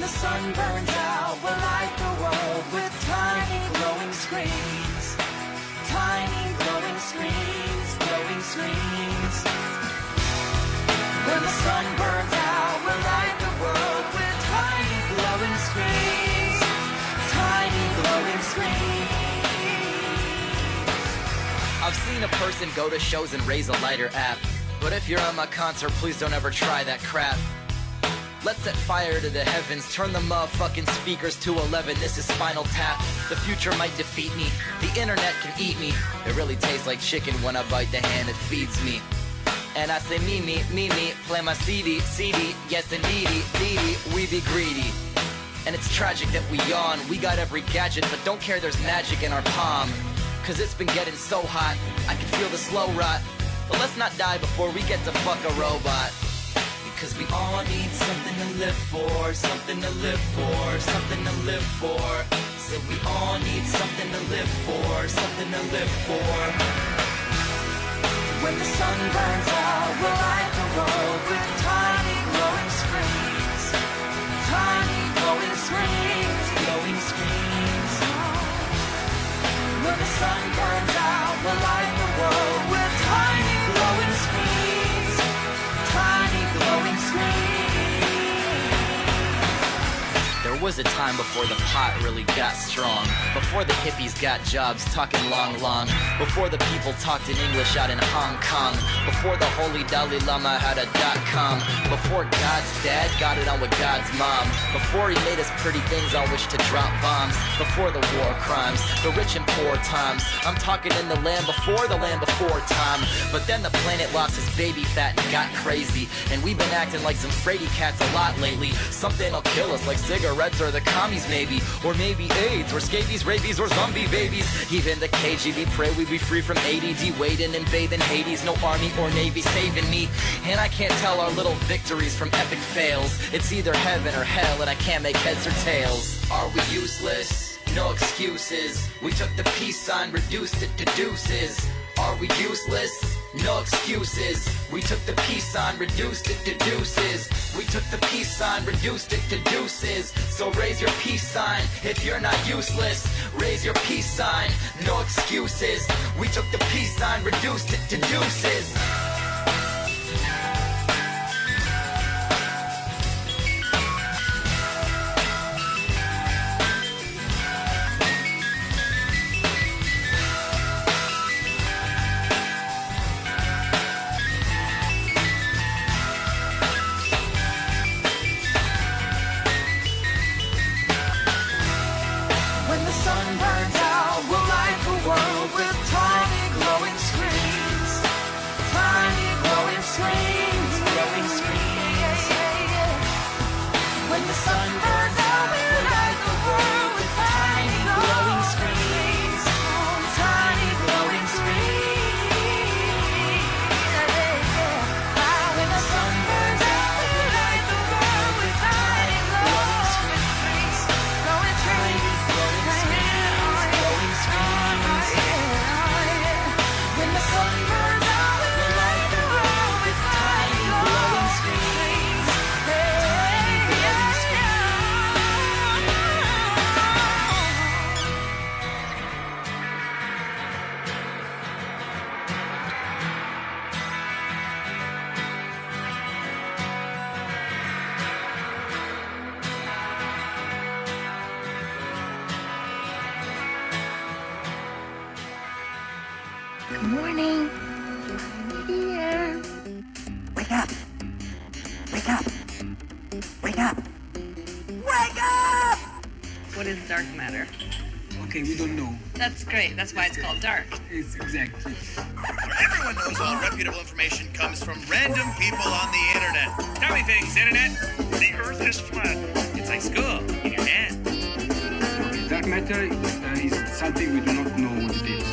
the sun burns out, we'll light the world with tiny glowing screens. Tiny glowing screens, glowing screens. When the sun burns out, we'll light the world with tiny glowing screens. Tiny glowing screens. I've seen a person go to shows and raise a lighter app. But if you're at my concert, please don't ever try that crap. Let's set fire to the heavens, turn the motherfucking speakers to 11. This is Spinal Tap. The future might defeat me, the internet can eat me. It really tastes like chicken when I bite the hand that feeds me. And I say me, play my CD, yes indeedy, we be greedy. And it's tragic that we yawn, we got every gadget, but don't care there's magic in our palm. Cause it's been getting so hot, I can feel the slow rot. But let's not die before we get to fuck a robot. Because we all need something to live for, something to live for, something to live for. So we all need something to live for, something to live for. When the sun burns out, we'll light the world with tiny glowing screens. Tiny glowing screens, glowing screens. When the sun burns out, we'll light the world with tiny glowing screens. Tiny glowing screens. There was a time before the pot really got strong, before the hippies got jobs talking long, before the people talked in English out in Hong Kong, before the holy Dalai Lama had a .com, before God's dad got it on with God's mom, before he made us pretty things on which to drop bombs, before the war crimes, the rich and poor times. I'm talking in the land before time. But then the planet lost its baby fat and got crazy, and we've been acting like some fraidy cats a lot lately. Something'll kill us like cigarettes or the commies maybe, or maybe AIDS or scabies, rabies or zombie babies. Even the KGB pray we be free from ADD, waiting and bathing Hades. No army or navy saving me, and I can't tell our little victories from epic fails. It's either heaven or hell, and I can't make heads or tails. Are we useless? No excuses. We took the peace sign, reduced it to deuces. Are we useless? No excuses. We took the peace sign, reduced it to deuces. We took the peace sign, reduced it to deuces. So raise your peace sign if you're not useless. Raise your peace sign, no excuses. We took the peace sign, reduced it to deuces. Good morning. I'm here. Wake up. Wake up. Wake up. Wake up! What is dark matter? Okay, we don't know. That's great. That's why it's called dark. It's exactly. Everyone knows all reputable information comes from random people on the internet. Tell me things, internet. The earth is flat. It's like school in your hand. Okay, dark matter is something we do not know what it is.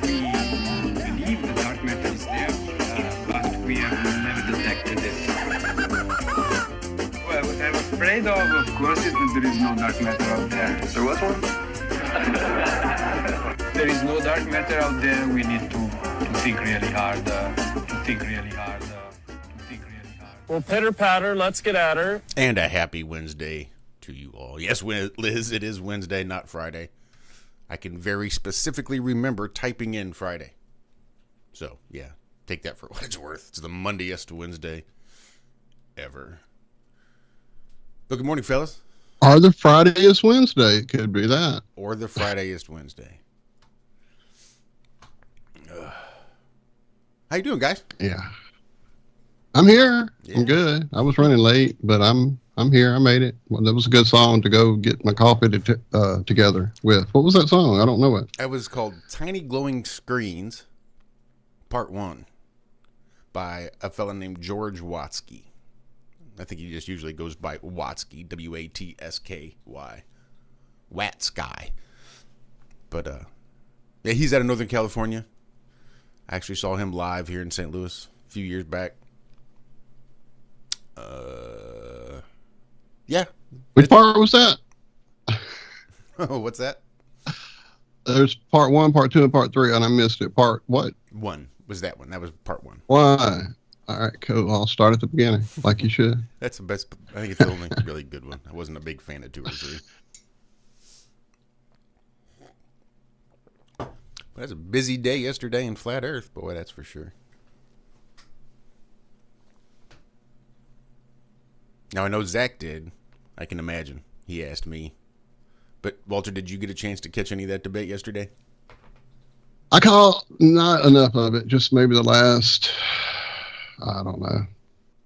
We believe the dark matter is there, but we have never detected it. Well, what I'm afraid of course, is that there is no dark matter out there. There was one? There is no dark matter out there. We need to think really hard. To think really hard. Well, pitter patter, let's get at her. And a happy Wednesday to you all. Yes, Liz, it is Wednesday, not Friday. I can very specifically remember typing in Friday. So, yeah, take that for what it's worth. It's the Mondayest Wednesday ever. But good morning, fellas. Or the Fridayest Wednesday. It could be that. Or the Fridayest Wednesday. How you doing, guys? Yeah. I'm here. Yeah. I'm good. I was running late, but I'm here. I made it. Well, that was a good song to go get my coffee together with. What was that song? I don't know it. It was called Tiny Glowing Screens, Part 1, by a fella named George Watsky. I think he just usually goes by Watsky, W-A-T-S-K-Y. Watsky. But, yeah, he's out of Northern California. I actually saw him live here in St. Louis a few years back. Yeah. Which part was that? Oh, what's that? There's part 1, part 2, and part 3, and I missed it. Part what? 1 was that one. That was part 1. Why? All right, cool. I'll start at the beginning, like you should. That's the best. I think it's the only really good one. I wasn't a big fan of 2 or 3. But that's a busy day yesterday in Flat Earth, boy, that's for sure. Now, I know Zack did. I can imagine. He asked me. But, Walter, did you get a chance to catch any of that debate yesterday? I caught not enough of it, just maybe the last, I don't know,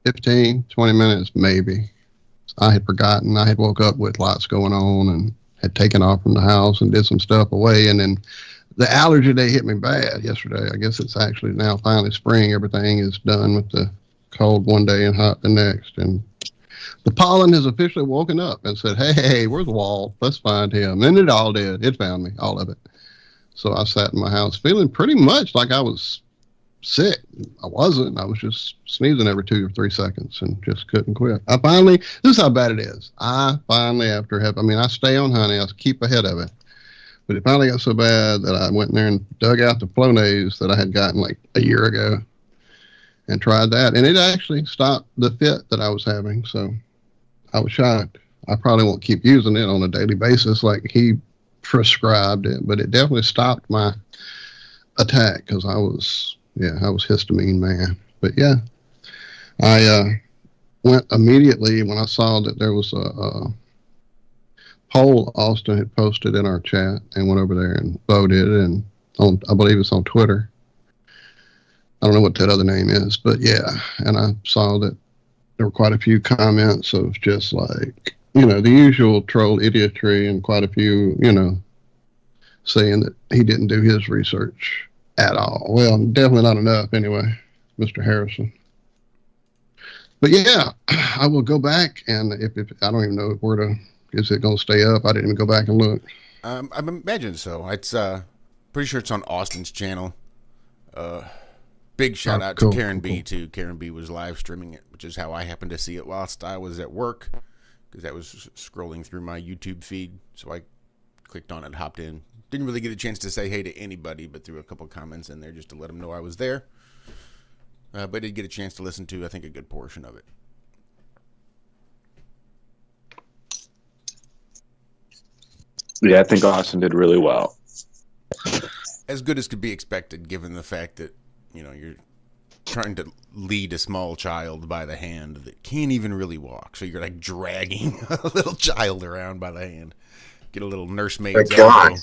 15, 20 minutes, maybe. I had forgotten. I had woke up with lots going on and had taken off from the house and did some stuff away. And then the allergy day hit me bad yesterday. I guess it's actually now finally spring. Everything is done with the cold one day and hot the next. And the pollen has officially woken up and said, hey, where's Walt? Let's find him. And it all did. It found me, all of it. So I sat in my house feeling pretty much like I was sick. I wasn't. I was just sneezing every 2 or 3 seconds and just couldn't quit. This is how bad it is. I stay on honey. I keep ahead of it. But it finally got so bad that I went in there and dug out the Flonase that I had gotten like a year ago and tried that. And it actually stopped the fit that I was having. So I was shocked. I probably won't keep using it on a daily basis like he prescribed it, but it definitely stopped my attack because I was histamine man. But yeah, I went immediately when I saw that there was a poll Austin had posted in our chat and went over there and voted, and I believe it's on Twitter. I don't know what that other name is, but yeah, and I saw that there were quite a few comments of just like, the usual troll idiotry and quite a few, saying that he didn't do his research at all. Well, definitely not enough anyway, Mr. Harrison. But yeah, I will go back, and if I don't even know is it going to stay up? I didn't even go back and look. I imagine so. It's pretty sure it's on Austin's channel. Big shout out to Karen B too. Karen B was live streaming it, which is how I happened to see it whilst I was at work, because I was scrolling through my YouTube feed. So I clicked on it, hopped in. Didn't really get a chance to say hey to anybody, but threw a couple comments in there just to let them know I was there. But I did get a chance to listen to, I think, a good portion of it. Yeah, I think Austin did really well. As good as could be expected, given the fact that, you're trying to lead a small child by the hand that can't even really walk. So you're like dragging a little child around by the hand. Get a little nursemaid's elbow.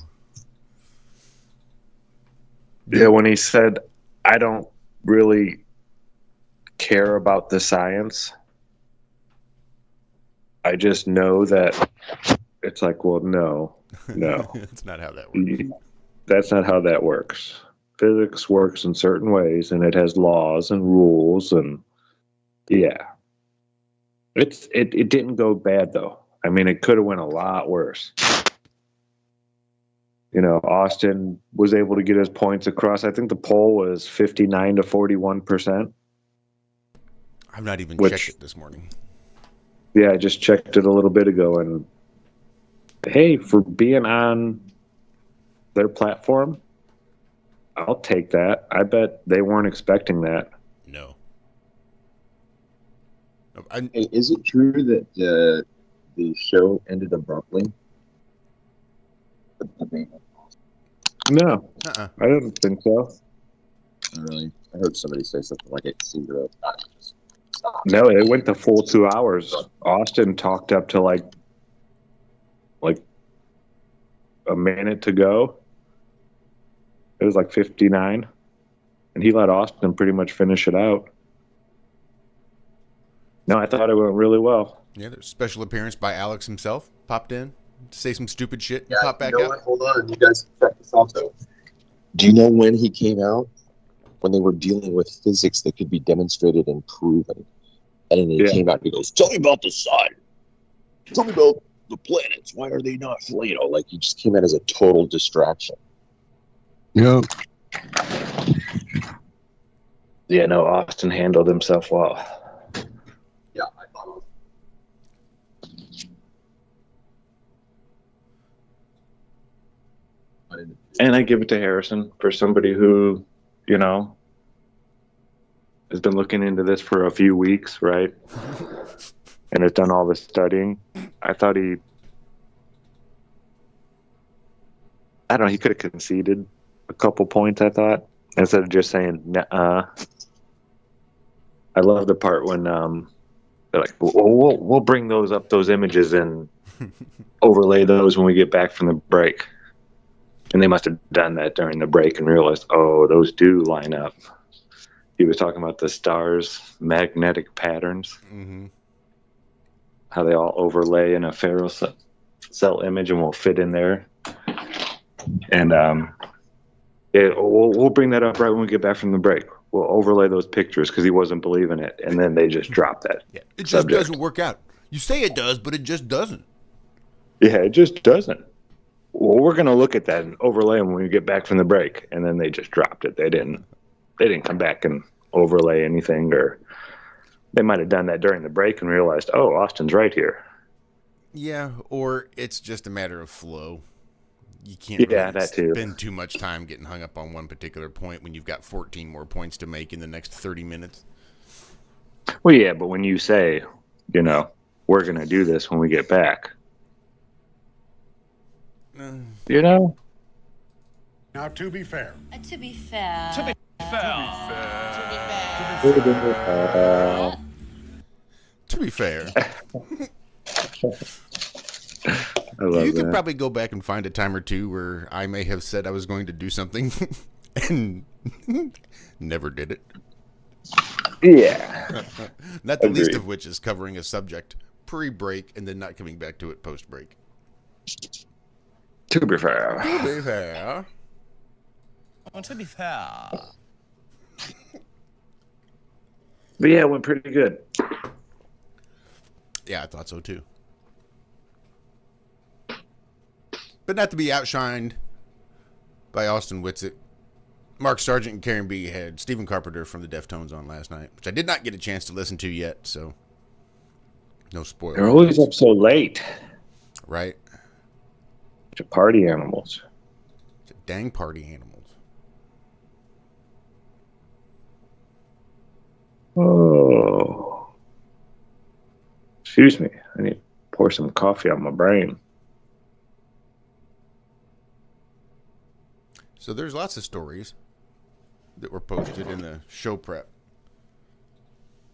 Yeah, when he said, I don't really care about the science, I just know that it's like, well, no. That's not how that works. That's not how that works. Physics works in certain ways, and it has laws and rules, and yeah. It didn't go bad, though. I mean, it could have went a lot worse. Austin was able to get his points across. I think the poll was 59 to 41%. I've not even checked it this morning. Yeah, I just checked it a little bit ago, and hey, for being on their platform, I'll take that. I bet they weren't expecting that. No. Hey, is it true that the show ended abruptly? No, Uh-uh. I don't think so. Oh, really? I heard somebody say something like it seemed to stop. No, it went the full 2 hours. Austin talked up to like a minute to go. It was like 59, and he let Austin pretty much finish it out. No, I thought it went really well. Yeah, there's a special appearance by Alex himself. Popped in to say some stupid shit and Yeah, pop back you know out. what? Hold on, you guys check this out though. Do you know when he came out? When they were dealing with physics that could be demonstrated and proven. And then he came out and he goes, "Tell me about the sun. Tell me about the planets. Why are they not, like he just came out as a total distraction." Yep. Yeah, no, Austin handled himself well. Yeah, I thought it was. And I give it to Harrison for somebody who, has been looking into this for a few weeks, right? And has done all this studying. I thought he could have conceded a couple points, I thought, instead of just saying, nuh-uh. I love the part when they're like, we'll bring those images and overlay those when we get back from the break. And they must have done that during the break and realized, oh, those do line up. He was talking about the stars' magnetic patterns, how they all overlay in a ferrocell image and will fit in there. And we'll bring that up right when we get back from the break. We'll overlay those pictures because he wasn't believing it, and then they just dropped that. Yeah, it just doesn't work out. You say it does, but it just doesn't. Yeah, it just doesn't. Well, we're going to look at that and overlay them when we get back from the break, and then they just dropped it. They didn't come back and overlay anything, or they might have done that during the break and realized, oh, Austin's right here. Yeah, or it's just a matter of flow. You can't spend too much time getting hung up on one particular point when you've got 14 more points to make in the next 30 minutes. Well, yeah, but when you say, we're going to do this when we get back, Now, to be fair. To be fair. To be To be fair. I love you that. could probably go back and find a time or two where I may have said I was going to do something and never did it. Yeah. Not the least of which is covering a subject pre-break and then not coming back to it post-break. To be fair. To be fair. To be fair. But yeah, it went pretty good. Yeah, I thought so too. But not to be outshined by Austin Whitsitt. Mark Sargent and Karen B had Stephen Carpenter from the Deftones on last night, which I did not get a chance to listen to yet, so no spoilers. They're always up so late. Right? Bunch of party animals. Dang party animals. Oh. Excuse me. I need to pour some coffee on my brain. So there's lots of stories that were posted in the show prep.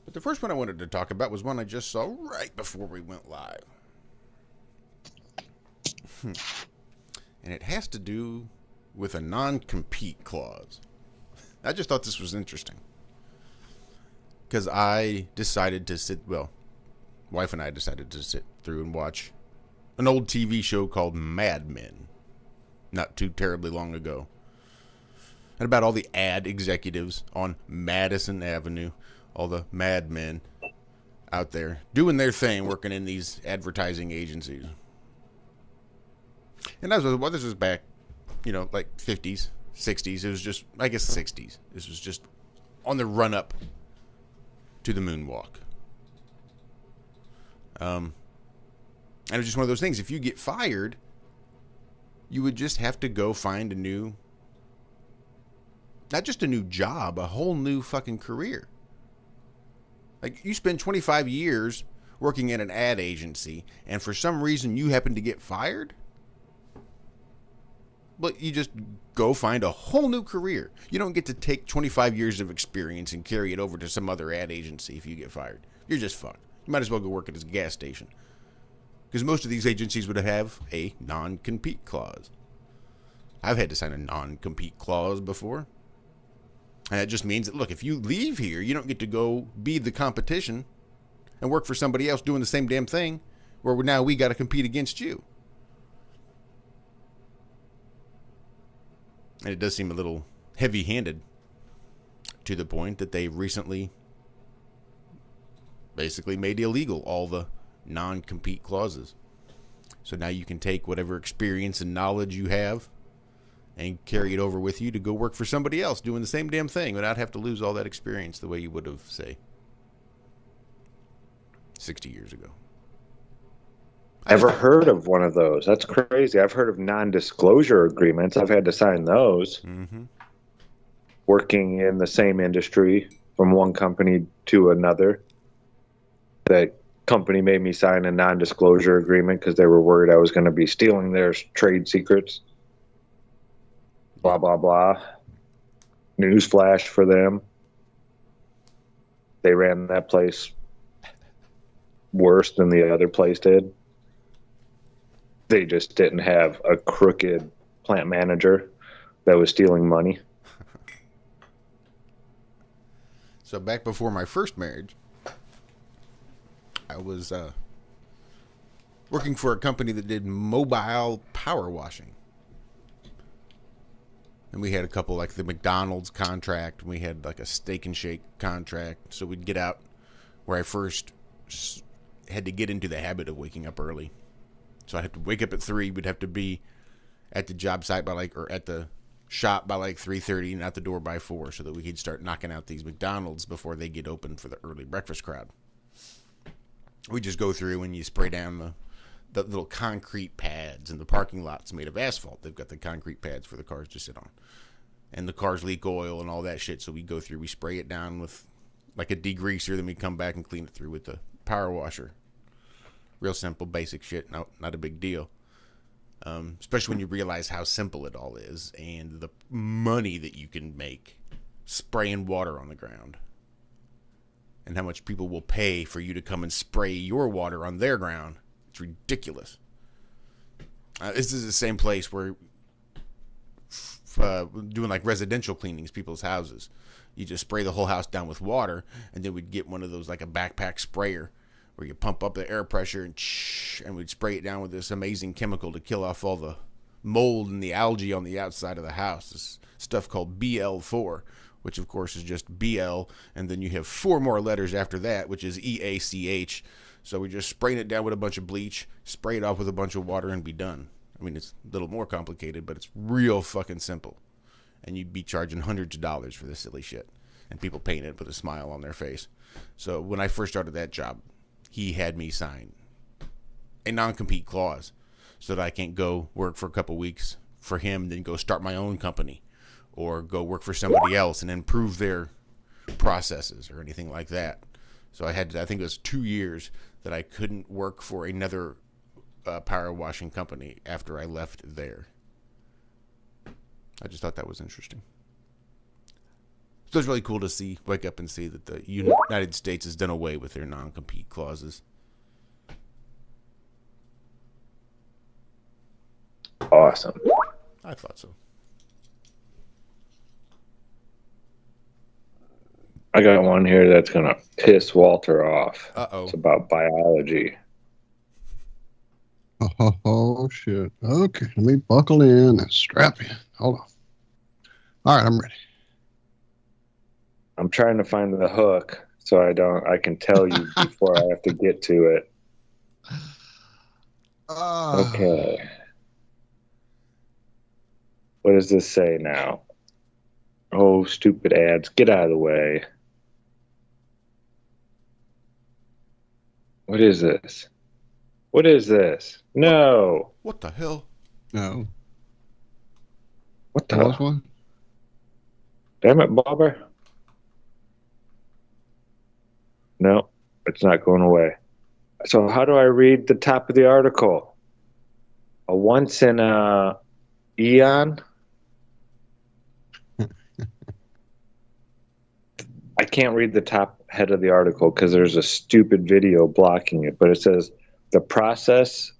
But the first one I wanted to talk about was one I just saw right before we went live. And it has to do with a non-compete clause. I just thought this was interesting. Because I decided to wife and I decided to sit through and watch an old TV show called Mad Men. Not too terribly long ago. And about all the ad executives on Madison Avenue. All the madmen out there doing their thing, working in these advertising agencies. And this was back, like 50s, 60s. It was just, I guess 60s. This was just on the run up to the moonwalk. And it was just one of those things. If you get fired, you would just have to go find not just a new job, a whole new fucking career. Like, you spend 25 years working at an ad agency, and for some reason you happen to get fired? But you just go find a whole new career. You don't get to take 25 years of experience and carry it over to some other ad agency if you get fired. You're just fucked. You might as well go work at a gas station. Because most of these agencies would have a non-compete clause. I've had to sign a non-compete clause before. And that just means that, look, if you leave here, you don't get to go be the competition and work for somebody else doing the same damn thing, where now we got to compete against you. And it does seem a little heavy-handed, to the point that they recently basically made illegal all the non-compete clauses. So now you can take whatever experience and knowledge you have and carry it over with you to go work for somebody else doing the same damn thing without have to lose all that experience the way you would have, say, 60 years ago. Ever heard of one of those? That's crazy. I've heard of non-disclosure agreements. I've had to sign those. Mm-hmm. Working in the same industry from one company to another. That company made me sign a non-disclosure agreement because they were worried I was going to be stealing their trade secrets. Blah, blah, blah. Newsflash for them. They ran that place worse than the other place did. They just didn't have a crooked plant manager that was stealing money. So back before my first marriage, I was working for a company that did mobile power washing. And we had a couple, like the McDonald's contract. And we had like a Steak and Shake contract. So we'd get out where I first had to get into the habit of waking up early. So I'd have to wake up at 3. We'd have to be at the job site by or at the shop by 3:30 and out the door by 4 so that we could start knocking out these McDonald's before they get open for the early breakfast crowd. We just go through and you spray down the little concrete pads, and the parking lot's made of asphalt. They've got the concrete pads for the cars to sit on. And the cars leak oil and all that shit, so we go through, we spray it down with like a degreaser, then we come back and clean it through with the power washer. Real simple, basic shit, not a big deal. Especially when you realize how simple it all is and the money that you can make spraying water on the ground. And how much people will pay for you to come and spray your water on their ground. It's ridiculous. This is the same place where doing like residential cleanings, people's houses. You just spray the whole house down with water, and then we'd get one of those like a backpack sprayer where you pump up the air pressure and we'd spray it down with this amazing chemical to kill off all the mold and the algae on the outside of the house. This stuff called BL4, which of course is just BL, and then you have 4 more letters after that, which is EACH. So we just spraying it down with a bunch of bleach, spray it off with a bunch of water, and be done. I mean, it's a little more complicated, but it's real fucking simple. And you'd be charging hundreds of dollars for this silly shit. And people paying it with a smile on their face. So when I first started that job, he had me sign a non-compete clause so that I can't go work for a couple weeks for him, then go start my own company or go work for somebody else and improve their processes or anything like that. So I think it was 2 years that I couldn't work for another power washing company after I left there. I just thought that was interesting. So it's really cool to wake up and see that the United States has done away with their non-compete clauses. Awesome. I thought so. I got one here that's going to piss Walter off. Uh-oh. It's about biology. Oh, shit. Okay, let me buckle in and strap in. Hold on. All right, I'm ready. I'm trying to find the hook so I can tell you before I have to get to it. Okay. What does this say now? Oh, stupid ads. Get out of the way. What is this? What is this? No. What the hell? No. What the hell? One? Damn it, Bobber. No, it's not going away. So how do I read the top of the article? A once in a eon? I can't read the top head of the article because there's a stupid video blocking it, but it says the process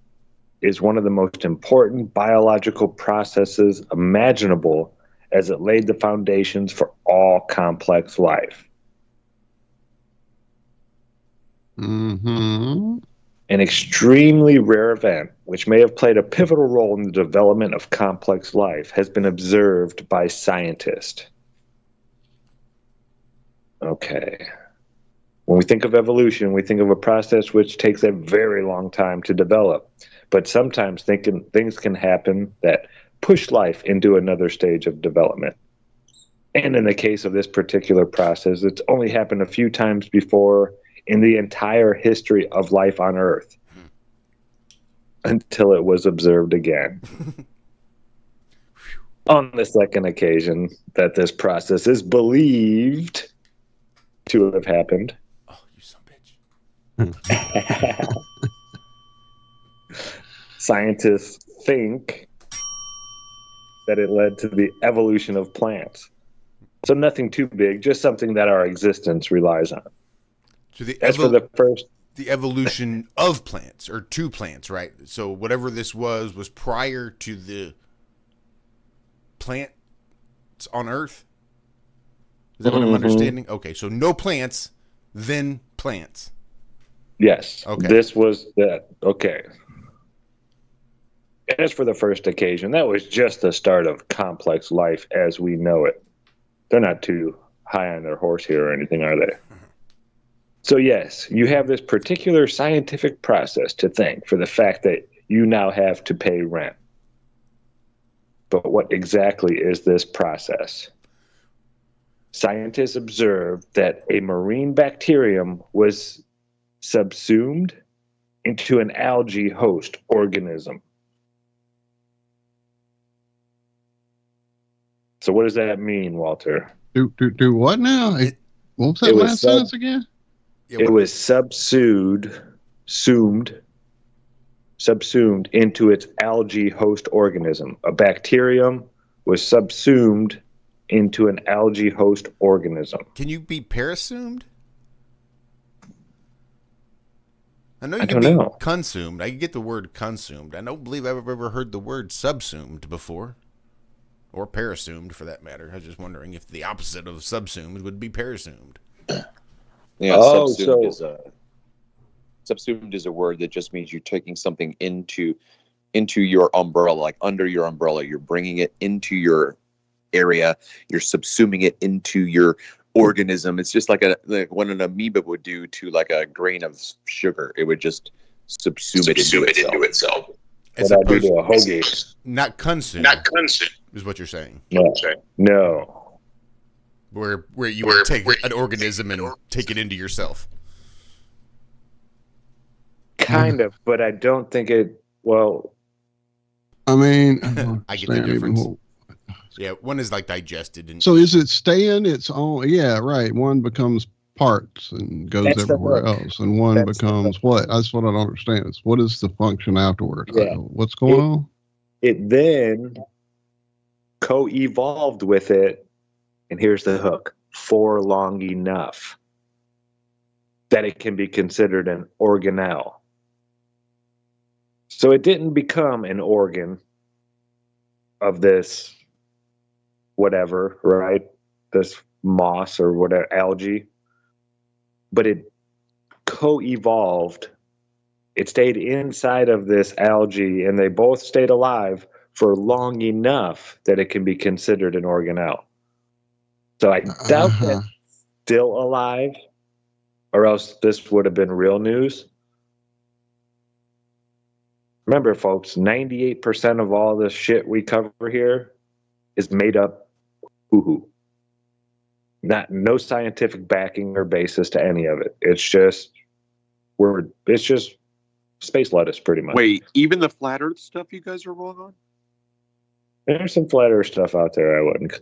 is one of the most important biological processes imaginable as it laid the foundations for all complex life. Mm-hmm. An extremely rare event, which may have played a pivotal role in the development of complex life, has been observed by scientists. Okay. When we think of evolution, we think of a process which takes a very long time to develop. But sometimes things can happen that push life into another stage of development. And in the case of this particular process, it's only happened a few times before in the entire history of life on Earth until it was observed again. On the second occasion that this process is believed to have happened. Oh, you son of a bitch. Scientists think that it led to the evolution of plants. So nothing too big, just something that our existence relies on. So the evolution of plants, or to plants, right? So whatever this was prior to the plants on Earth? Is that what I'm understanding? Okay, so no plants, then plants. Yes. Okay. This was that. Okay. As for the first occasion, that was just the start of complex life as we know it. They're not too high on their horse here or anything, are they? So yes, you have this particular scientific process to thank for the fact that you now have to pay rent. But what exactly is this process? Scientists observed that a marine bacterium was subsumed into an algae host organism. So what does that mean, Walter? Do what now? What was that last sentence again? It was subsumed into its algae host organism. A bacterium was subsumed into an algae host organism. Can you be parasumed? I know you I can don't be know. consumed. I can get the word consumed. I don't believe I've ever heard the word subsumed before. Or parasumed, for that matter. I was just wondering if the opposite of subsumed would be parasumed. Yeah, Oh, subsumed is a word that just means you're taking something into your umbrella, like under your umbrella. You're bringing it into your area. You're subsuming it into your organism. It's just like what an amoeba would do to like a grain of sugar. It would just subsume it into itself. As What I do opposed to a hoagie. not consume. Is what you're saying. No. Where you would take an organism and take it into yourself. Kind of, but I don't think it. Well, I mean, I get the difference. Yeah, one is like digested. And so is it staying its own? Yeah, right. One becomes parts and goes everywhere else, and one becomes what? That's what I don't understand. Is what is the function afterwards? Yeah. What's going on? It then co-evolved with it, and here's the hook: for long enough that it can be considered an organelle. So it didn't become an organ of this whatever, right? This moss or whatever, algae. But it co-evolved. It stayed inside of this algae, and they both stayed alive for long enough that it can be considered an organelle. So I doubt that's still alive, or else this would have been real news. Remember, folks, 98% of all this shit we cover here is made up hoo-hoo. No scientific backing or basis to any of it. It's just space lettuce, pretty much. Wait, even the flat Earth stuff you guys are wrong on? There's some flat Earth stuff out there I wouldn't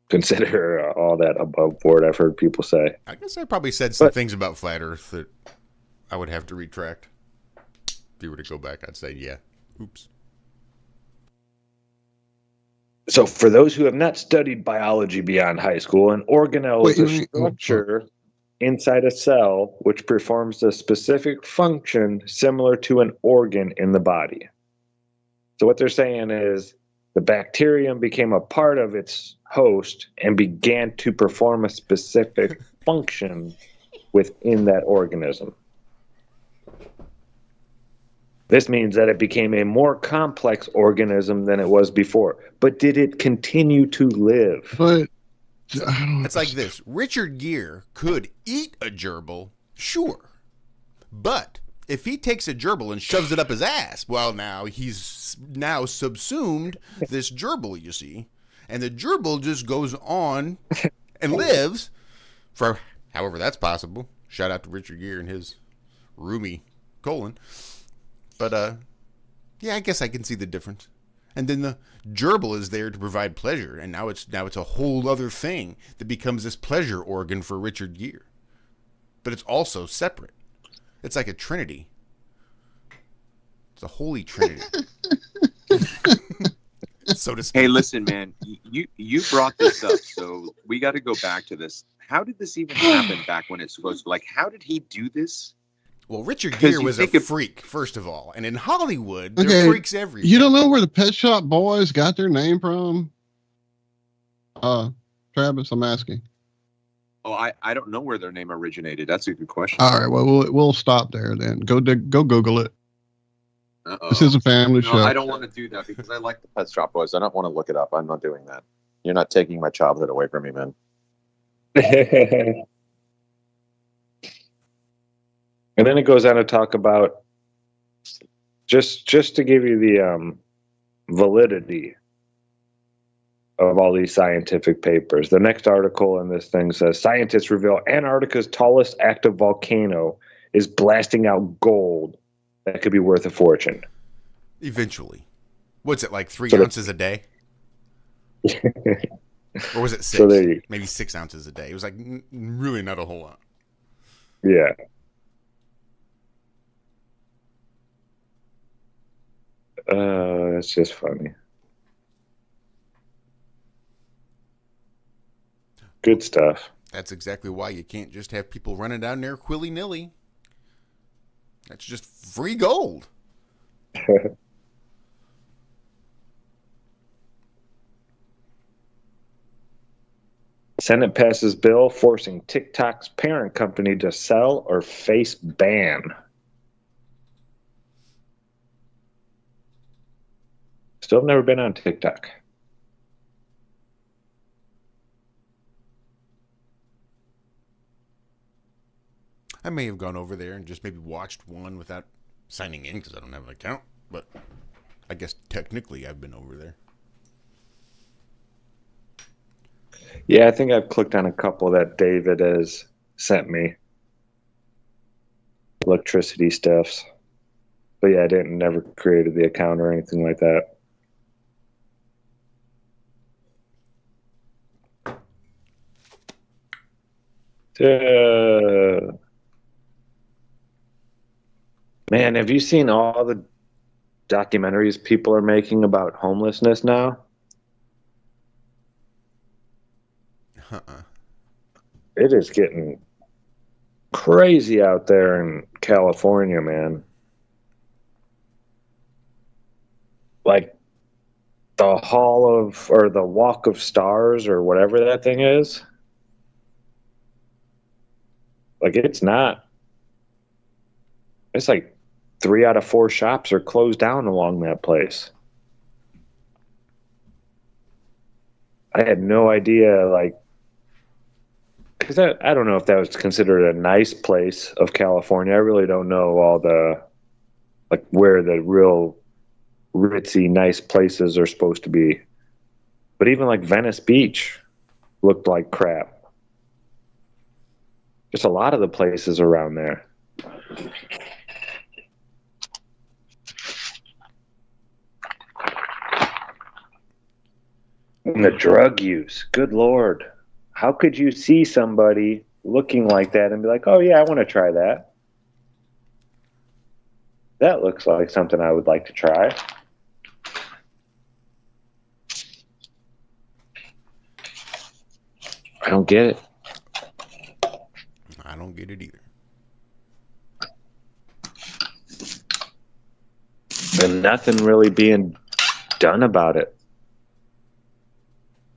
consider all that above board. I've heard people say. I guess I probably said some things about flat Earth that I would have to retract. If you were to go back, I'd say, yeah, oops. So for those who have not studied biology beyond high school, an organelle is a structure inside a cell which performs a specific function similar to an organ in the body. So what they're saying is the bacterium became a part of its host and began to perform a specific function within that organism. This means that it became a more complex organism than it was before. But did it continue to live? But it's like this. Richard Gere could eat a gerbil, sure. But if he takes a gerbil and shoves it up his ass, well, now he's now subsumed this gerbil, you see. And the gerbil just goes on and lives for however that's possible. Shout out to Richard Gere and his roomy colon. But, yeah, I guess I can see the difference. And then the gerbil is there to provide pleasure, and now it's a whole other thing that becomes this pleasure organ for Richard Gere. But it's also separate. It's like a trinity. It's a holy trinity. So to speak. Hey, listen, man, you brought this up, so we got to go back to this. How did this even happen back when it's supposed to? Like, how did he do this? Well, Richard Gere was a freak, first of all. And in Hollywood, there are freaks everywhere. You don't know where the Pet Shop Boys got their name from? Travis, I'm asking. Oh, I don't know where their name originated. That's a good question. All right, well, we'll stop there then. Go Google it. Uh-oh. This is a family show. I don't want to do that because I like the Pet Shop Boys. I don't want to look it up. I'm not doing that. You're not taking my childhood away from me, man. And then it goes on to talk about just to give you the validity of all these scientific papers. The next article in this thing says, scientists reveal Antarctica's tallest active volcano is blasting out gold that could be worth a fortune. Eventually. What's it, like 3 ounces a day? Or was it 6? So maybe 6 ounces a day. It was like really not a whole lot. Yeah. It's just funny. Good stuff. That's exactly why you can't just have people running down there willy-nilly. That's just free gold. Senate passes bill forcing TikTok's parent company to sell or face ban. Still have never been on TikTok. I may have gone over there and just maybe watched one without signing in because I don't have an account. But I guess technically I've been over there. Yeah, I think I've clicked on a couple that David has sent me. Electricity stuffs. But yeah, I never created the account or anything like that. Man, have you seen all the documentaries people are making about homelessness now? It is getting crazy out there in California, man. Like the the Walk of Stars or whatever that thing is. Like it's like 3 out of 4 shops are closed down along that place. I had no idea, like, because I don't know if that was considered a nice place of California. I really don't know all the, like, where the real ritzy, nice places are supposed to be. But even, like, Venice Beach looked like crap. Just a lot of the places around there. And the drug use. Good Lord. How could you see somebody looking like that and be like, oh, yeah, I want to try that? That looks like something I would like to try. I don't get it. I don't get it either. And nothing really being done about it.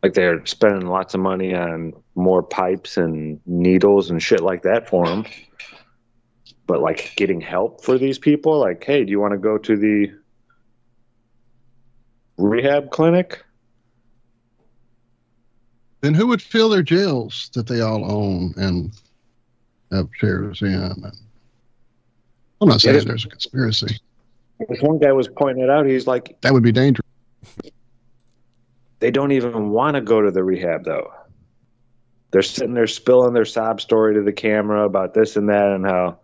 Like they're spending lots of money on more pipes and needles and shit like that for them. But like getting help for these people, like, hey, do you want to go to the rehab clinic? Then who would fill their jails that they all own and have shares in? I'm not saying there's a conspiracy. This one guy was pointing it out. He's like, that would be dangerous. They don't even want to go to the rehab, though. They're sitting there spilling their sob story to the camera about this and that and how,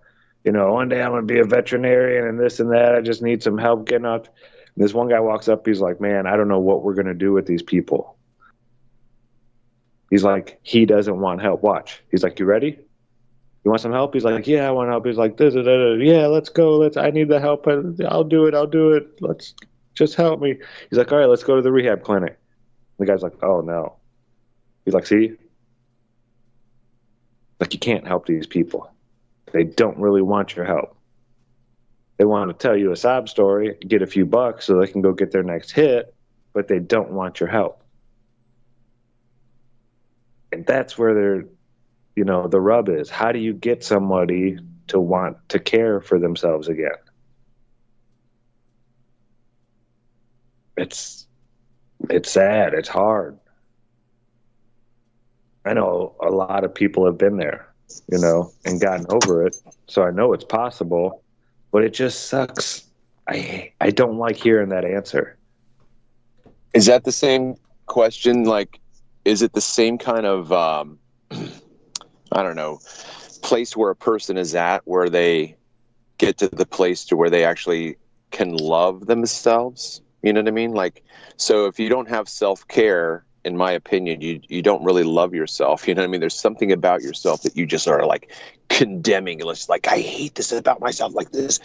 you know, one day I'm going to be a veterinarian and this and that. I just need some help getting out. And this one guy walks up. He's like, man, I don't know what we're going to do with these people. He's like, he doesn't want help. Watch. He's like, you ready? You want some help? He's like, yeah, I want help. He's like, yeah, let's go. I need the help. I'll do it. Let's just help me. He's like, all right, let's go to the rehab clinic. The guy's like, oh, no. He's like, see? Like, you can't help these people. They don't really want your help. They want to tell you a sob story, get a few bucks so they can go get their next hit, but they don't want your help. And that's where the rub is. How do you get somebody to want to care for themselves again? It's sad. It's hard. I know a lot of people have been there, and gotten over it. So I know it's possible, but it just sucks. I don't like hearing that answer. Is that the same question? Like, is it the same kind of, I don't know, place where a person is at, where they get to the place to where they actually can love themselves? You know what I mean? Like, so if you don't have self-care, in my opinion, you don't really love yourself. You know what I mean? There's something about yourself that you just are like condemning. It's like, I hate this about myself like this.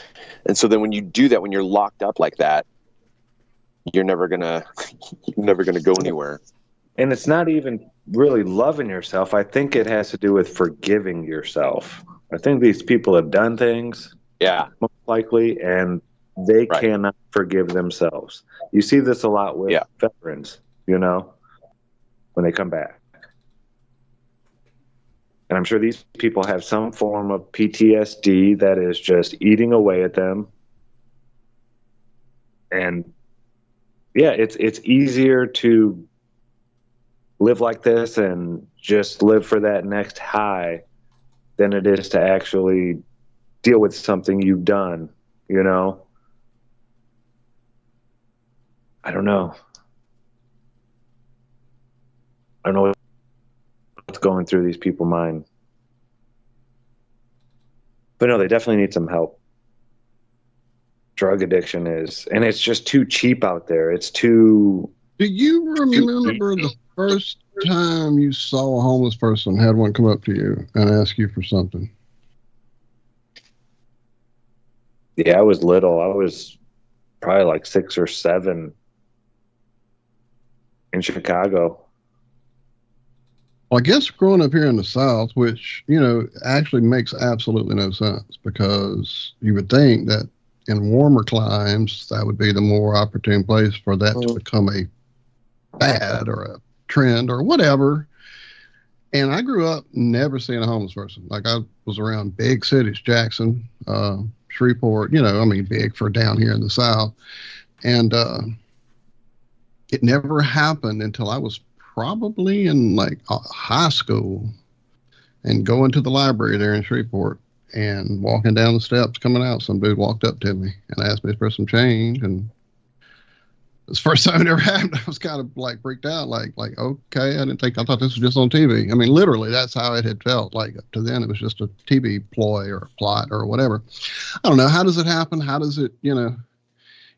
And so then when you do that, when you're locked up like that, you're never gonna go anywhere. And it's not even really loving yourself. I think it has to do with forgiving yourself. I think these people have done things, most likely, and they cannot forgive themselves. You see this a lot with veterans, when they come back. And I'm sure these people have some form of PTSD that is just eating away at them. And it's easier to live like this and just live for that next high than it is to actually deal with something you've done, I don't know. I don't know what's going through these people's mind. But no, they definitely need some help. Drug addiction is, and it's just too cheap out there. It's too... Do you remember the first time you saw a homeless person, had one come up to you and ask you for something? Yeah, I was little. I was probably like 6 or 7 in Chicago. Well, I guess growing up here in the South, which, actually makes absolutely no sense, because you would think that in warmer climes, that would be the more opportune place for that to become a fad or a trend or whatever. And I grew up never seeing a homeless person. Like, I was around big cities, Jackson, Shreveport, big for down here in the South. And it never happened until I was probably in like high school and going to the library there in Shreveport and walking down the steps, coming out, some dude walked up to me and asked me for some change. And it was the first time it ever happened. I was kind of like freaked out, like, okay, I thought this was just on TV. I mean, literally, that's how it had felt. Like, up to then, it was just a TV ploy or a plot or whatever. I don't know. How does it happen? How does it,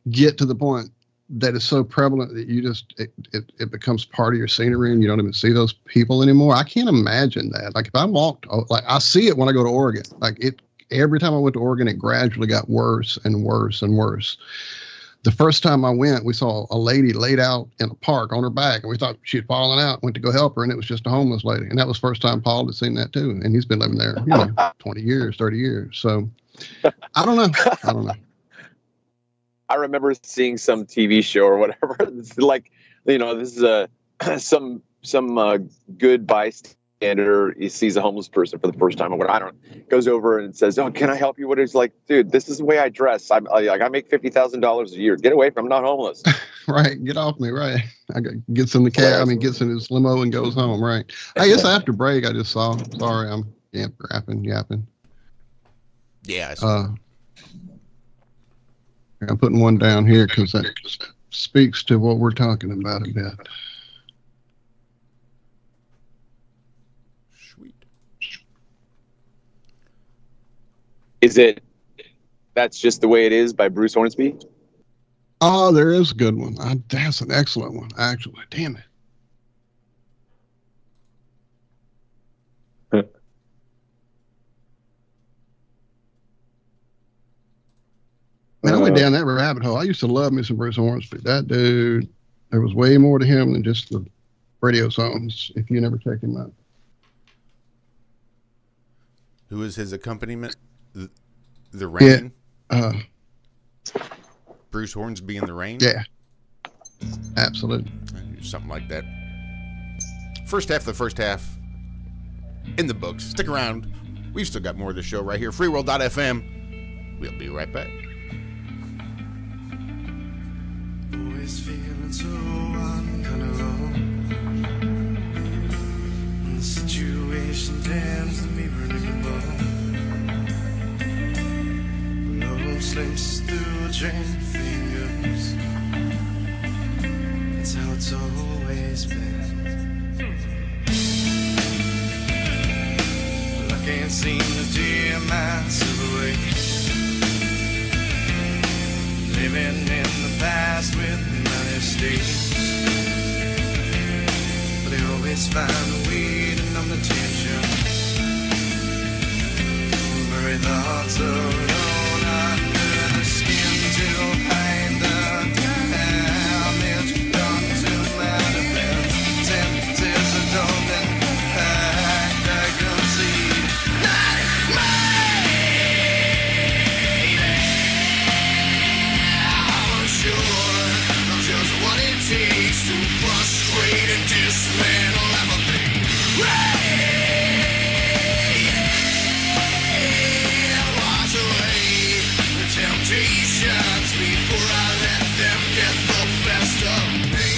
get to the point that is so prevalent that you just it becomes part of your scenery and you don't even see those people anymore. I can't imagine that. Like if I walked, like I see it when I go to Oregon. Like every time I went to Oregon, it gradually got worse and worse and worse. The first time I went, we saw a lady laid out in a park on her back, and we thought she had fallen out. Went to go help her, and it was just a homeless lady. And that was the first time Paul had seen that too. And he's been living there, 20 years, 30 years. So I don't know. I remember seeing some TV show or whatever. It's like, this is some good bystander. He sees a homeless person for the first time, or what, I don't know, goes over and says, "Oh, can I help you?" What is like, dude, this is the way I dress. I make $50,000 a year. Get away from. I'm not homeless. Right, get off me. Right, gets in the cab. Gets in his limo and goes home. Right. I guess after break, I just saw. Sorry, I'm yapping. Yeah. I'm putting one down here because that speaks to what we're talking about a bit. Sweet. Is it That's Just the Way It Is by Bruce Hornsby? Oh, there is a good one. That's an excellent one, actually. Damn it. Man, I went down that rabbit hole. I used to love me some Bruce Hornsby. That dude, there was way more to him than just the radio songs, if you never check him out. Who is his accompaniment? The Rain? Yeah. Bruce Hornsby in the Rain? Yeah. Absolutely. Something like that. The first half in the books. Stick around. We've still got more of the show right here. freeworld.fm. We'll be right back. Always feeling so uncontrollable. The situation tends to be predictable. Love slips through chain fingers. That's how it's always been. Well, I can't seem to tear myself away. Living in the past with my mistakes, but they always find a way to numb the tension. Bury thoughts alone under the skin till pain the damage done to my defense. Tempers a dolphin, I concede. Not mine. Takes to frustrate and dismantle everything. Wash away the temptations before I let them get the best of me.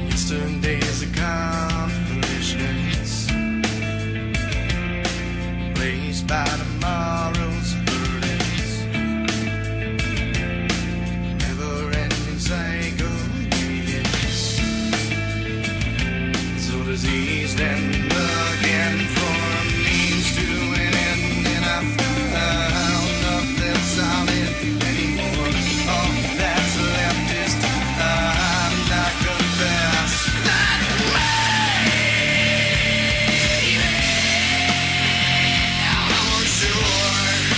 Yesterday's accomplishments placed by tomorrow's burdens. So diseased and again for a means to an end, and I found nothing solid anymore. All that's left is time to confess that maybe I'm sure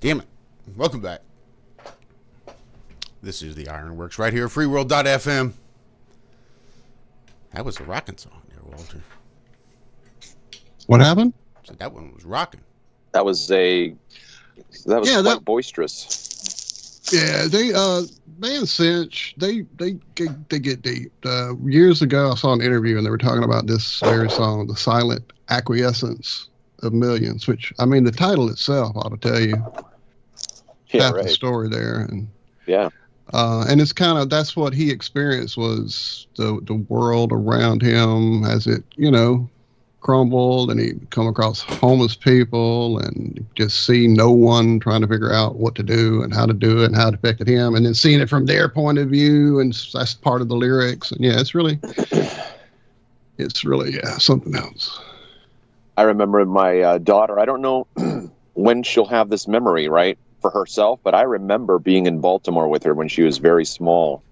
Damn it. Welcome back. This is the IRONWORX right here, freeworld.fm. That was a rocking song there, Walter. What happened? So that one was rocking. That was quite boisterous. Yeah, they band Cinch, they get deep. Years ago, I saw an interview and they were talking about this very song, "The Silent Acquiescence of Millions," which, I mean, the title itself ought to tell you half the story there. And and it's kind of, that's what he experienced, was the world around him as it, crumbled, and he'd come across homeless people and just see no one trying to figure out what to do and how to do it and how it affected him, and then seeing it from their point of view, and that's part of the lyrics. And it's really something else. I remember my daughter, I don't know when she'll have this memory, right, for herself, but I remember being in Baltimore with her when she was very small,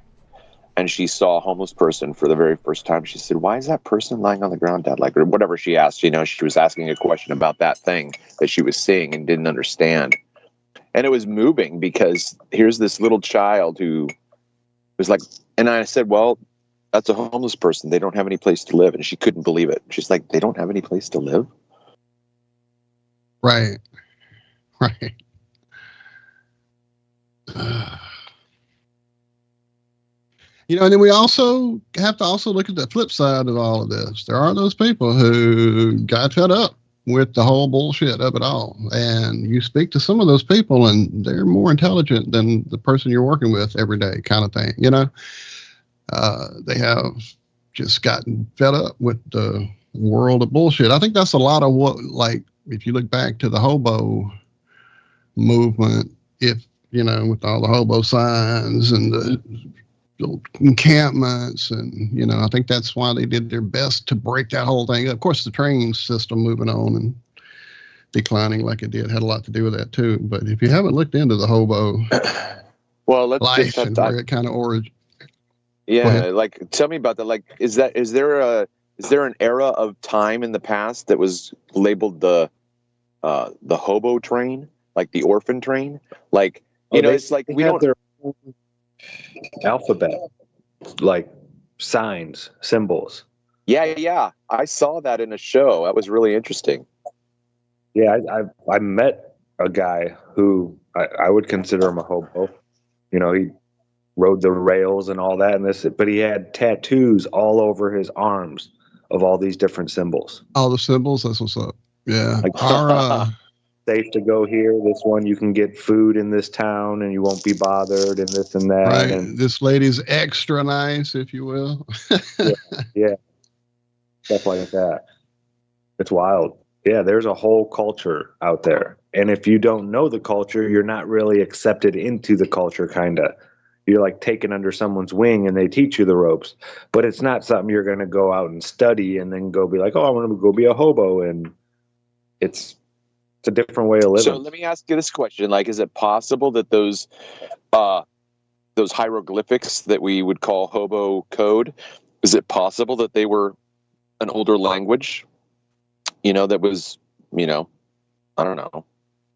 and she saw a homeless person for the very first time. She said, "Why is that person lying on the ground, Dad?" Like, or whatever she asked, she was asking a question about that thing that she was seeing and didn't understand. And it was moving, because here's this little child who was like, and I said, "Well, that's a homeless person. They don't have any place to live." And she couldn't believe it. She's like, "They don't have any place to live?" Right. And then we also have to look at the flip side of all of this. There are those people who got fed up with the whole bullshit of it all. And you speak to some of those people and they're more intelligent than the person you're working with every day, kind of thing. They have just gotten fed up with the world of bullshit. I think that's a lot of what, like, if you look back to the hobo movement, with all the hobo signs and the encampments, and I think that's why they did their best to break that whole thing. Of course, the train system moving on and declining like it did had a lot to do with that too. But if you haven't looked into the hobo life and where it kind of origin, like, tell me about that. Like, is there an era of time in the past that was labeled the hobo train, like the orphan train? Like, it's like we don't. Their own alphabet, like signs, symbols. Yeah. I saw that in a show. That was really interesting. Yeah, I met a guy who I would consider him a hobo. He rode the rails and all that, but he had tattoos all over his arms of all these different symbols. All the symbols, that's what's up. Yeah. Like, safe to go here. This one, you can get food in this town and you won't be bothered, and this and that. Right. And this lady's extra nice, if you will. yeah. Stuff like that. It's wild. Yeah, there's a whole culture out there. And if you don't know the culture, you're not really accepted into the culture, kind of. You're like taken under someone's wing and they teach you the ropes. But it's not something you're going to go out and study and then go be like, "Oh, I'm going to go be a hobo." And it's a different way of living. So let me ask you this question. Like, is it possible that those hieroglyphics that we would call hobo code, is it possible that they were an older language? That was, I don't know,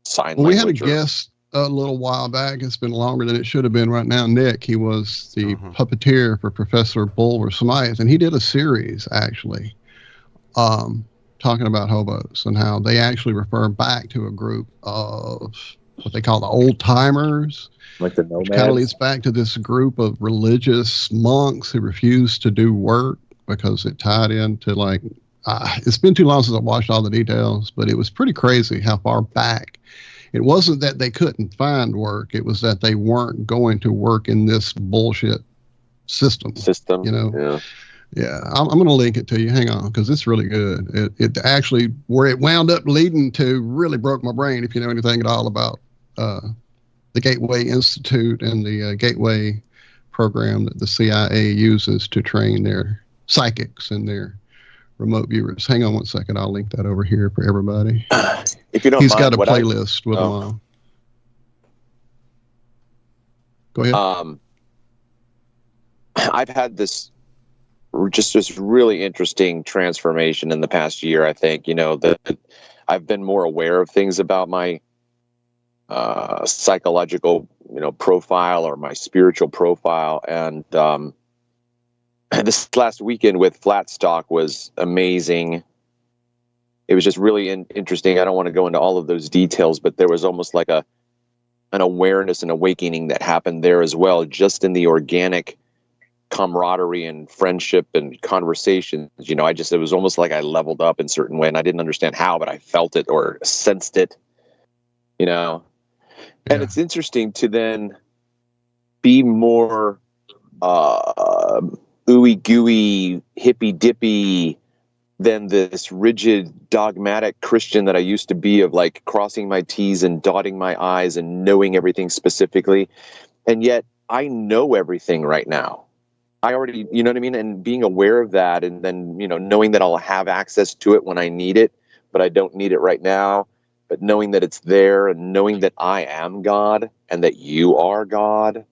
sign language. We had a guest a little while back. It's been longer than it should have been right now. Nick, he was the puppeteer for Professor Bulwer Smythe, and he did a series, actually, talking about hobos and how they actually refer back to a group of what they call the old timers, like the nomads. Which kind of leads back to this group of religious monks who refused to do work because it tied into it's been too long since I watched all the details, but it was pretty crazy how far back. It wasn't that they couldn't find work. It was that they weren't going to work in this bullshit system. Yeah, I'm going to link it to you. Hang on, because it's really good. It actually, where it wound up leading to, really broke my brain, if you know anything at all about the Gateway Institute and the Gateway program that the CIA uses to train their psychics and their remote viewers. Hang on one second. I'll link that over here for everybody. If you don't He's mind, got a playlist with them all. Go ahead. I've had this really interesting transformation in the past year. I think, that I've been more aware of things about my psychological, profile or my spiritual profile. And this last weekend with Flatstock was amazing. It was just really interesting. I don't want to go into all of those details, but there was almost like an awareness and awakening that happened there as well, just in the organic camaraderie and friendship and conversations. It was almost like I leveled up in a certain way, and I didn't understand how, but I felt it or sensed it, And it's interesting to then be more ooey gooey, hippy dippy than this rigid, dogmatic Christian that I used to be, of like crossing my T's and dotting my I's and knowing everything specifically. And yet I know everything right now. I already, you know what I mean? And being aware of that, and then, knowing that I'll have access to it when I need it, but I don't need it right now. But knowing that it's there, and knowing that I am God and that you are God,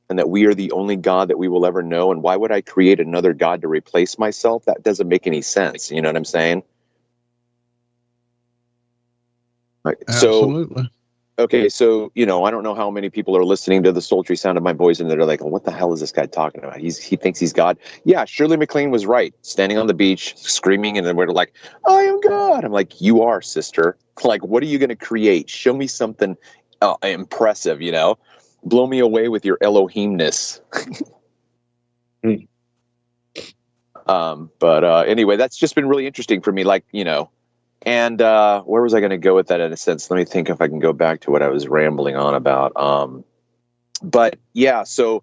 and that we are the only God that we will ever know. And why would I create another God to replace myself? That doesn't make any sense. You know what I'm saying? Right. Absolutely. Okay, so, I don't know how many people are listening to the sultry sound of my voice and they're like, what the hell is this guy talking about? He thinks he's God. Yeah, Shirley MacLaine was right. Standing on the beach, screaming, and then we're like, I am God. I'm like, you are, sister. Like, what are you going to create? Show me something impressive, Blow me away with your Elohimness. But anyway, that's just been really interesting for me, and where was I going to go with that in a sense? Let me think if I can go back to what I was rambling on about. But yeah, so,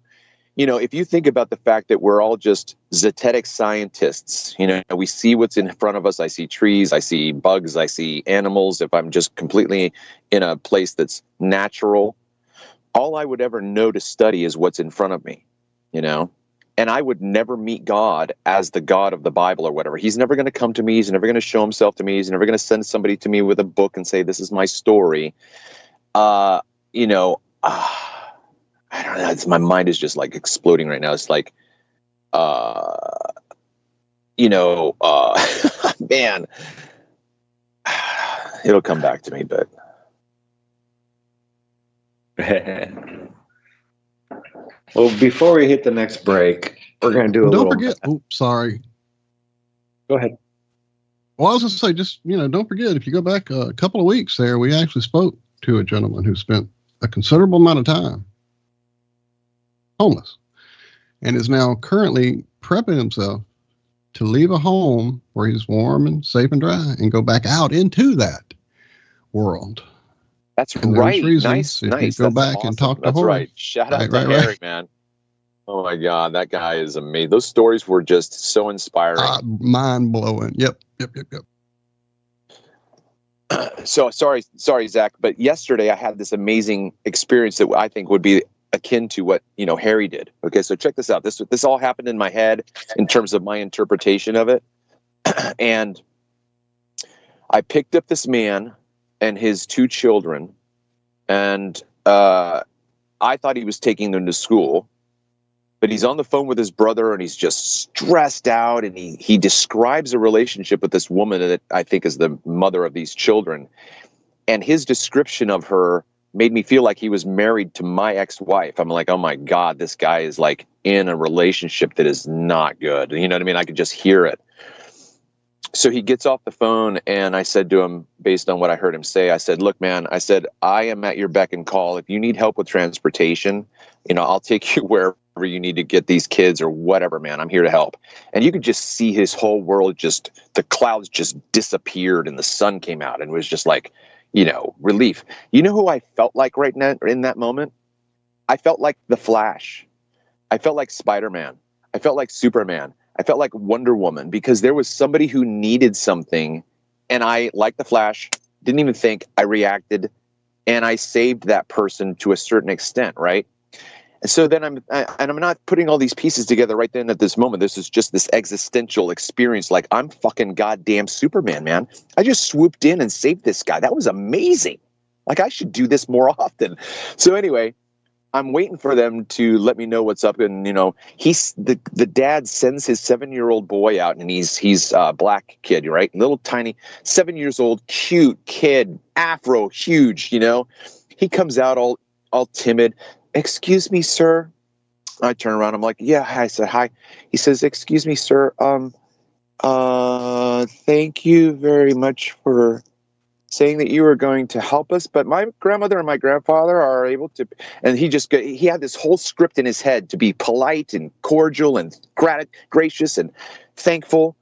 if you think about the fact that we're all just zetetic scientists, we see what's in front of us. I see trees, I see bugs, I see animals. If I'm just completely in a place that's natural, all I would ever know to study is what's in front of me, And I would never meet God as the God of the Bible or whatever. He's never going to come to me. He's never going to show himself to me. He's never going to send somebody to me with a book and say, this is my story. I don't know. My mind is just like exploding right now. It's like, man, it'll come back to me, but. Well, before we hit the next break, we're going to do a little... Don't forget... Oops, sorry. Go ahead. Well, I was going to say, just, don't forget, if you go back a couple of weeks there, we actually spoke to a gentleman who spent a considerable amount of time homeless and is now currently prepping himself to leave a home where he's warm and safe and dry and go back out into that world. That's and right. Nice. Nice. Go That's back awesome. and talk to That's Horace. right. Shout out to Harry, man. Oh my God, that guy is amazing. Those stories were just so inspiring. Mind blowing. Yep. So sorry, Zach, but yesterday I had this amazing experience that I think would be akin to what, Harry did. Okay, so check this out. This all happened in my head in terms of my interpretation of it. And I picked up this man and his two children, and I thought he was taking them to school, but he's on the phone with his brother and he's just stressed out, and he describes a relationship with this woman that I think is the mother of these children, and his description of her made me feel like he was married to my ex-wife. I'm like, oh my God, this guy is like in a relationship that is not good. You know what I mean? I could just hear it. So he gets off the phone, and I said to him, based on what I heard him say, I said, look, man, I am at your beck and call. If you need help with transportation, I'll take you wherever you need to get these kids or whatever, man. I'm here to help. And you could just see his whole world, the clouds just disappeared and the sun came out, and it was just like, relief. You know who I felt like right now in that moment? I felt like the Flash. I felt like Spider-Man. I felt like Superman. I felt like Wonder Woman, because there was somebody who needed something, and I, like the Flash, didn't even think. I reacted, and I saved that person to a certain extent, right? And so then I'm not putting all these pieces together right then at this moment. This is just this existential experience. Like, I'm fucking goddamn Superman, man. I just swooped in and saved this guy. That was amazing. Like, I should do this more often. So anyway, I'm waiting for them to let me know what's up. And, the dad sends his 7-year-old boy out, and he's a black kid, right? Little tiny 7 years old, cute kid, afro, huge, he comes out all timid. "Excuse me, sir." I turn around. I'm like, "Yeah." I said, "Hi." He says, "Excuse me, sir. Thank you very much for saying that you were going to help us, but my grandmother and my grandfather are able to," and he had this whole script in his head to be polite and cordial and gracious and thankful.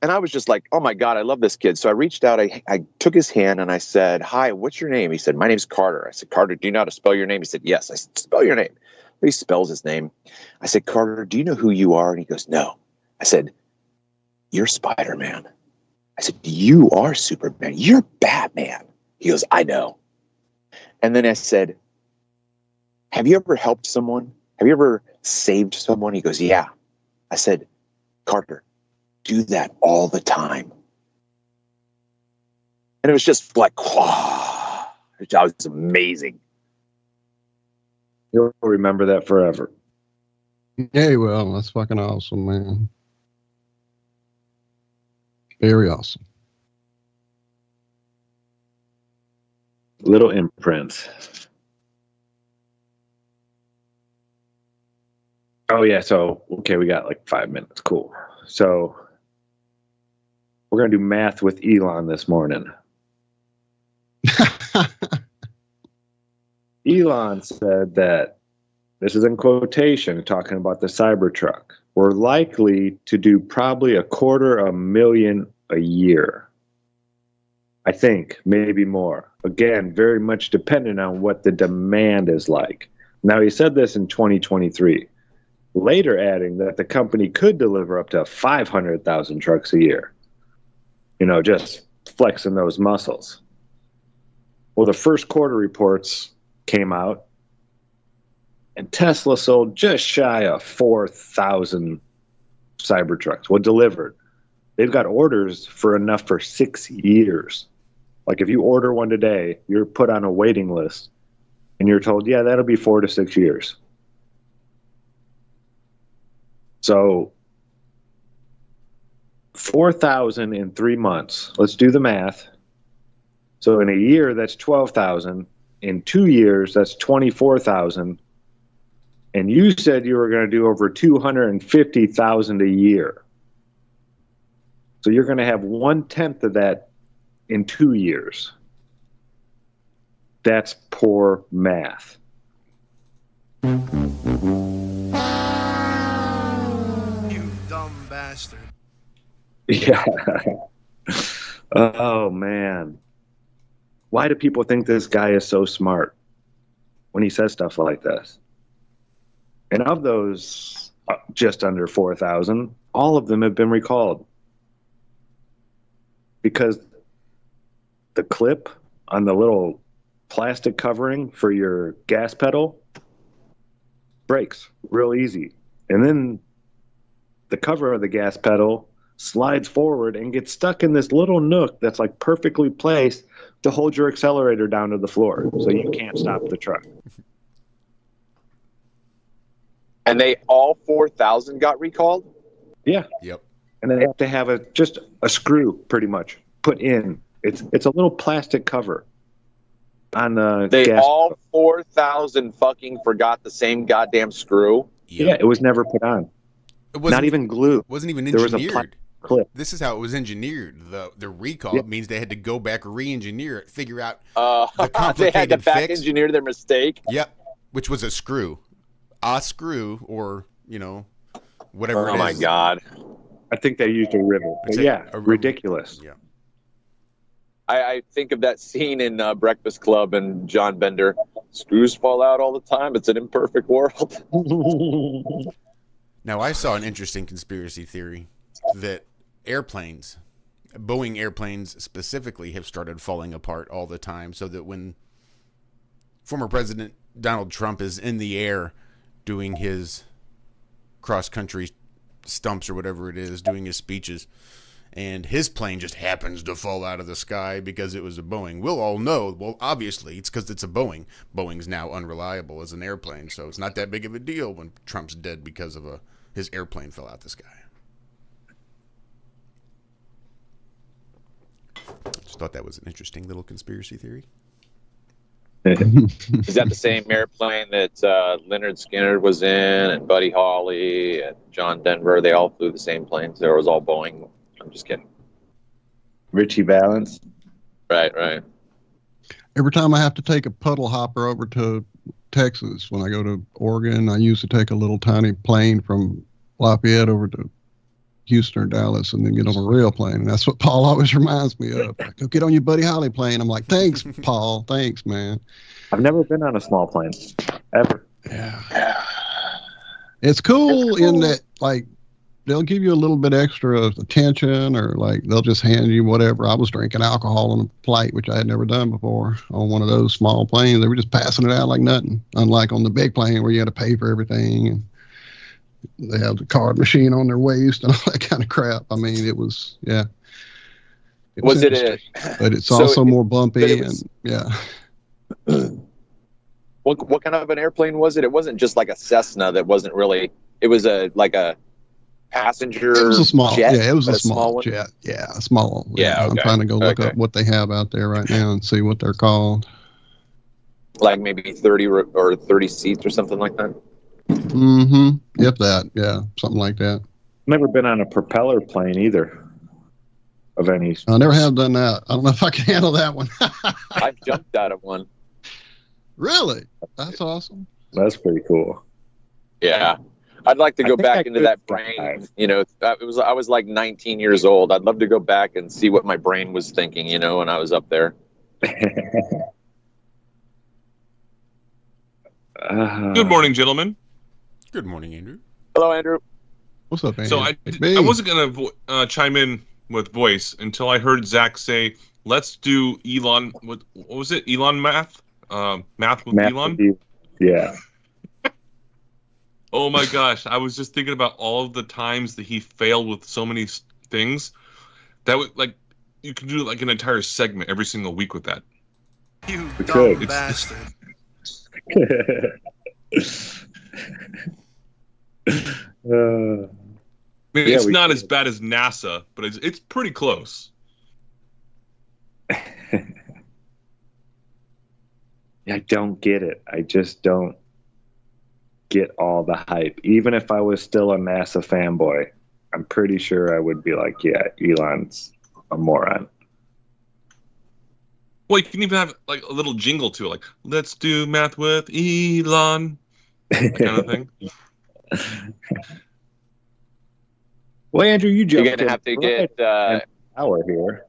And I was just like, oh my God, I love this kid. So I reached out, I took his hand and I said, "Hi, what's your name?" He said, "My name's Carter." I said, "Carter, do you know how to spell your name?" He said, "Yes." I said, "Spell your name." He spells his name. I said, "Carter, do you know who you are?" And he goes, "No." I said, "You're Spider-Man." I said, "You are Superman. You're Batman." He goes, "I know." And then I said, "Have you ever helped someone? Have you ever saved someone?" He goes, "Yeah." I said, "Carter, do that all the time." And it was just like, wow, it was amazing. You'll remember that forever. Yeah, well, that's fucking awesome, man. Very awesome. Little imprints. Oh yeah, so okay, we got like 5 minutes. Cool. So we're gonna do math with Elon this morning. Elon said that, this is in quotation, talking about the Cybertruck, we're likely to do probably 250,000 a year. I think, maybe more. Again, very much dependent on what the demand is like. Now, he said this in 2023, later adding that the company could deliver up to 500,000 trucks a year. You know, just flexing those muscles. Well, the first quarter reports came out, and Tesla sold just shy of 4,000 Cybertrucks. Well, delivered. They've got orders for enough for 6 years. Like if you order one today, you're put on a waiting list, and you're told, yeah, that'll be 4 to 6 years. So 4,000 in 3 months. Let's do the math. So in a year, that's 12,000. In 2 years, that's 24,000. And you said you were going to do over 250,000 a year. So you're going to have 1/10 of that in 2 years. That's poor math. You dumb bastard. Yeah. Oh, man. Why do people think this guy is so smart when he says stuff like this? And of those just under 4,000, all of them have been recalled. Because the clip on the little plastic covering for your gas pedal breaks real easy. And then the cover of the gas pedal slides forward and gets stuck in this little nook that's like perfectly placed to hold your accelerator down to the floor so you can't stop the truck. And they all 4,000 got recalled? Yeah. Yep. And they have to have just a screw pretty much put in. It's a little plastic cover on the They gas. all 4,000 fucking forgot the same goddamn screw? Yep. Yeah, it was never put on. It wasn't Not even glue. Wasn't even There was a engineered. clip. This is how it was engineered. The recall means they had to go back, re-engineer it, figure out the They complicated had to back fix. engineer their mistake? Yep, which was a screw, or whatever. Oh it my is. God! I think they used a rivet. But yeah, ridiculous. Yeah. I think of that scene in Breakfast Club and John Bender. Screws fall out all the time. It's an imperfect world. Now, I saw an interesting conspiracy theory that Boeing airplanes specifically, have started falling apart all the time, so that when former President Donald Trump is in the air doing his cross-country stumps or whatever it is, doing his speeches, and his plane just happens to fall out of the sky because it was a Boeing, we'll all know, well, obviously, it's because it's a Boeing. Boeing's now unreliable as an airplane, so it's not that big of a deal when Trump's dead because of his airplane fell out the sky. I just thought that was an interesting little conspiracy theory. Yeah. Is that the same airplane that Leonard Skinner was in, and Buddy Holly and John Denver? They all flew the same planes. They was all Boeing. I'm just kidding. Richie Valens. Right. Every time I have to take a puddle hopper over to Texas, when I go to Oregon, I used to take a little tiny plane from Lafayette over to Houston or Dallas and then get on a real plane. And that's what Paul always reminds me of. Like, go get on your Buddy Holly plane. I'm like, thanks, Paul. Thanks, man. I've never been on a small plane, ever. Yeah. It's cool in that, like, they'll give you a little bit extra attention, or like they'll just hand you whatever. I was drinking alcohol on a flight, which I had never done before on one of those small planes. They were just passing it out like nothing, unlike on the big plane where you had to pay for everything and they have the card machine on their waist and all that kind of crap. I mean, it was, yeah. Was it but it's so also more bumpy was, and yeah. What kind of an airplane was it? It wasn't just like a Cessna. That wasn't really. It was like a passenger. It was a small jet, yeah. It was a small small jet. Yeah, a small. Yeah, I'm trying to go look up what they have out there right now and see what they're called. Like maybe 30 or 30 seats or something like that. Mm-hmm. If that, yeah, something like that. Never been on a propeller plane either. Of any. I never have done that. I don't know if I can handle that one. I've jumped out of one. Really? That's awesome. That's pretty cool. Yeah. I'd like to go back into that brain. You know, I was like 19 years old. I'd love to go back and see what my brain was thinking, you know, when I was up there. Good morning, gentlemen. Good morning, Andrew. Hello, Andrew. What's up, Andrew? So I wasn't going to chime in with voice until I heard Zack say, let's do Elon. What was it? Elon math? Math with Elon? Yeah. Oh my gosh. I was just thinking about all of the times that he failed with so many things. That would, like, you could do like an entire segment every single week with that. You dumb bastard. I mean, it's not as bad as NASA, but it's pretty close. I don't get it. I just don't get all the hype. Even if I was still a NASA fanboy, I'm pretty sure I would be like, yeah, Elon's a moron. Well, you can even have like a little jingle to it, like "Let's do math with Elon," that kind of thing. Well, Andrew, you jumped. You're gonna have to get hour here.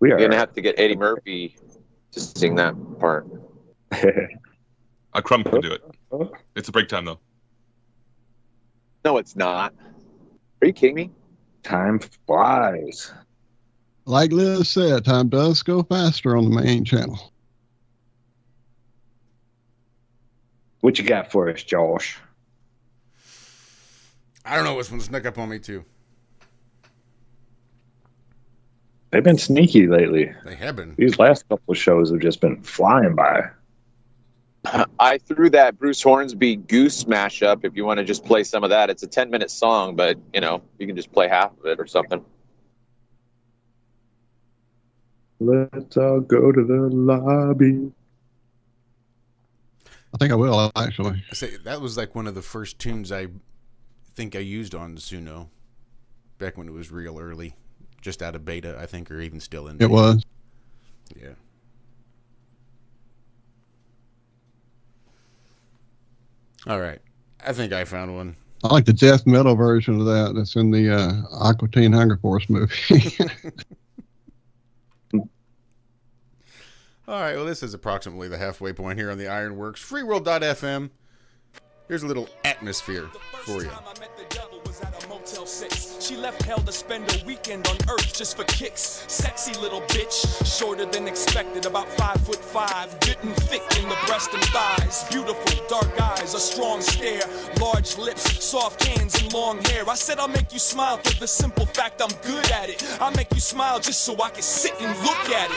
We are gonna have to get Eddie Murphy to sing that part. A Crumb can do it. It's a break time though. No, it's not. Are you kidding me? Time flies. Like Liz said, time does go faster on the main channel. What you got for us, Josh? I don't know which one snuck up on me too. They've been sneaky lately. They have been. These last couple of shows have just been flying by. I threw that Bruce Hornsby Goose mashup. If you want to just play some of that, it's a 10-minute song, but you know you can just play half of it or something. Let's all go to the lobby. I think I will, actually. I say that was like one of the first tunes I think I used on Suno back when it was real early, just out of beta, I think, or even still in beta. It was. Yeah. All right. I think I found one. I like the death metal version of that. That's in the Aqua Teen Hunger Force movie. All right, well, this is approximately the halfway point here on the IRONWORX freeworld.fm. Here's a little atmosphere for you. She left hell to spend a weekend on Earth just for kicks. Sexy little bitch, shorter than expected, about 5'5", good and thick in the breast and thighs. Beautiful, dark eyes, a strong stare, large lips, soft hands, and long hair. I said I'll make you smile for the simple fact I'm good at it. I'll make you smile just so I can sit and look at it.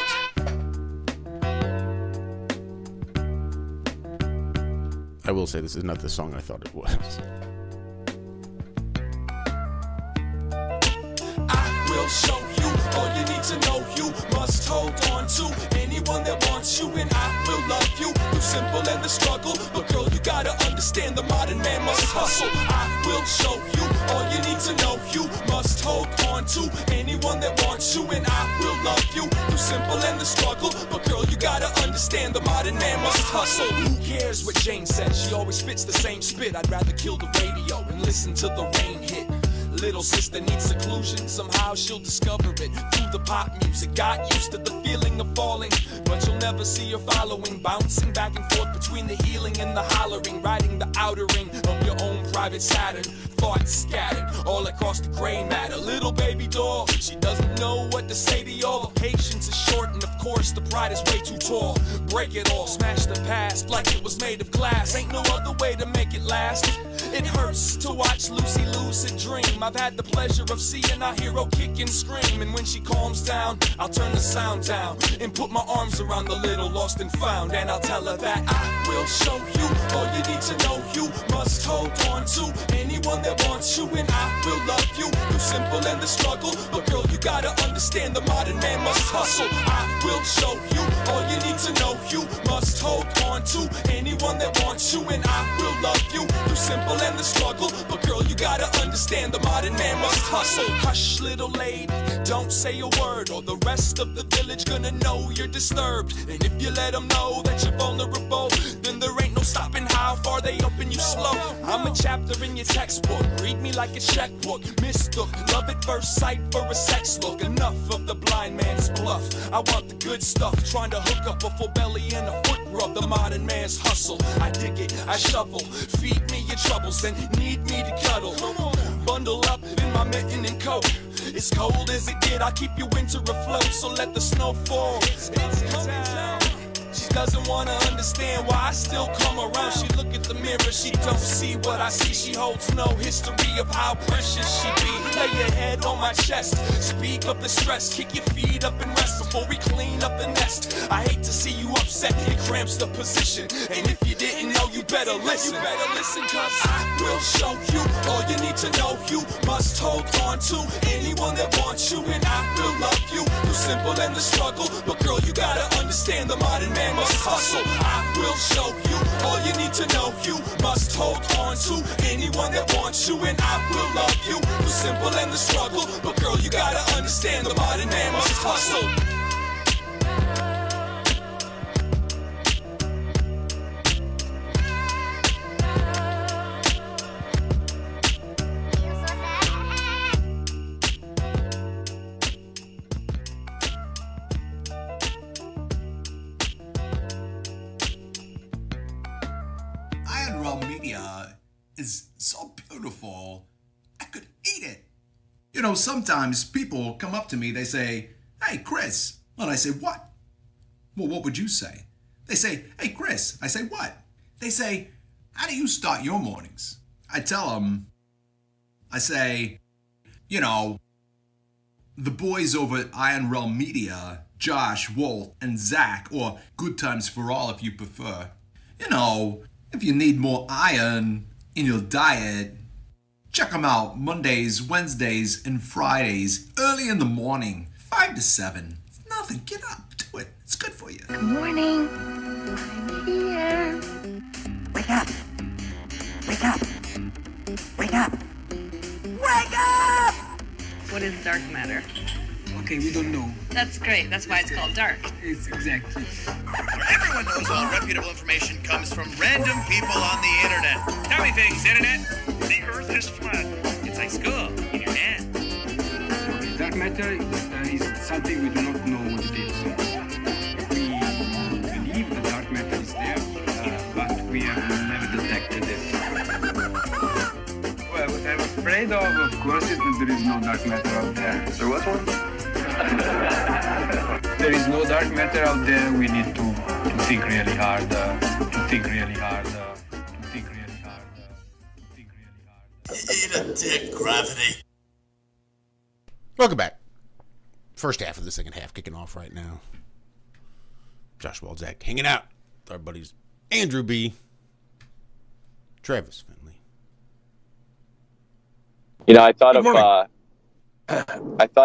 I will say this is not the song I thought it was. I will show you all you need to know. You must hold on to anyone that wants you, and I will love simple and the struggle, but girl, you gotta understand the modern man must hustle. I will show you all you need to know. You must hold on to anyone that wants you, and I will love you through simple and the struggle, but girl, you gotta understand the modern man must hustle. Who cares what Jane says? She always spits the same spit. I'd rather kill the radio and listen to the rain hit. Little sister needs seclusion, somehow she'll discover it through the pop music. Got used to the feeling of falling, but you'll never see her following. Bouncing back and forth between the healing and the hollering, riding the outer ring of your own private Saturn. Thoughts scattered all across the gray matter. Little baby doll, she doesn't know what to say to y'all. The patience is short and of course the pride is way too tall. Break it all, smash the past like it was made of glass. Ain't no other way to make it last. It hurts to watch Lucy lucid dream. I've had the pleasure of seeing our hero kick and scream, and when she calms down, I'll turn the sound down and put my arms around the little lost and found, and I'll tell her that I will show you all you need to know. You must hold on to anyone that wants you, and I will love you through simple and the struggle, but girl, you gotta understand the modern man must hustle. I will show you all you need to know. You must hold on to anyone that wants you, and I will love you through simple and the struggle, but girl, you gotta understand the modern man must hustle. Hush, little lady, don't say a word, or the rest of the village gonna know you're disturbed. And if you let them know that you're vulnerable, then there ain't no stopping how far they open you slow. I'm a chapter in your textbook, read me like a checkbook. Mistook, love at first sight for a sex look. Enough of the blind man's bluff, I want the good stuff. Trying to hook up a full belly and a foot rub. The modern man's hustle, I dig it, I shovel. Feed me your troubles and need me to cuddle. Bundle up in my mitten and coat. It's cold as it get, I keep your winter afloat, so let the snow fall. It's coming down. She doesn't wanna understand why I still come around. She look at the mirror, she don't see what I see. She holds no history of how precious she be. Lay your head on my chest, speak of the stress. Kick your feet up and rest before we clean up the nest. I hate to see you upset, it cramps the position. And if you didn't know, you better listen. You better listen, cause I will show you all you need to know. You must hold on to anyone that wants you, and I will love you through simple and the struggle, but girl, you gotta understand the modern man must hustle. I will show you all you need to know. You must hold on to anyone that wants you, and I will love you through simple and the struggle, but girl, you gotta understand the modern man must hustle. IRONWORX is so beautiful, I could eat it. You know, sometimes people come up to me, they say, "Hey, Chris." And I say, "What?" Well, what would you say? They say, "Hey, Chris." I say, "What?" They say, "How do you start your mornings?" I tell them, I say, you know, the boys over at ironrealmmedia, Josh, Walt, and Zack, or Good Times for All if you prefer, you know, if you need more iron in your diet, check them out Mondays, Wednesdays, and Fridays, early in the morning, 5 to 7. It's nothing. Get up. Do it. It's good for you. Good morning. I'm here. Wake up. Wake up. Wake up. Wake up! What is dark matter? Okay, we don't know. That's great. That's why it's called dark. It's exactly. Everyone knows all reputable information comes from random people on the internet. Tell me things, internet. The earth is flat. It's like school in your hand. Okay, dark matter is something we do not know what it is. We believe the dark matter is there, but we have never detected it. Well, what I'm afraid of course, is that there is no dark matter out there. There was one? There is no dark matter out there. We need to think really hard, to think really hard, to think really hard, to think really hard. Eat a dick, gravity. Welcome back. First half of the second half kicking off right now. Josh, Walt, Zack hanging out with our buddies Andrew B, Travis Finley. You know, I thought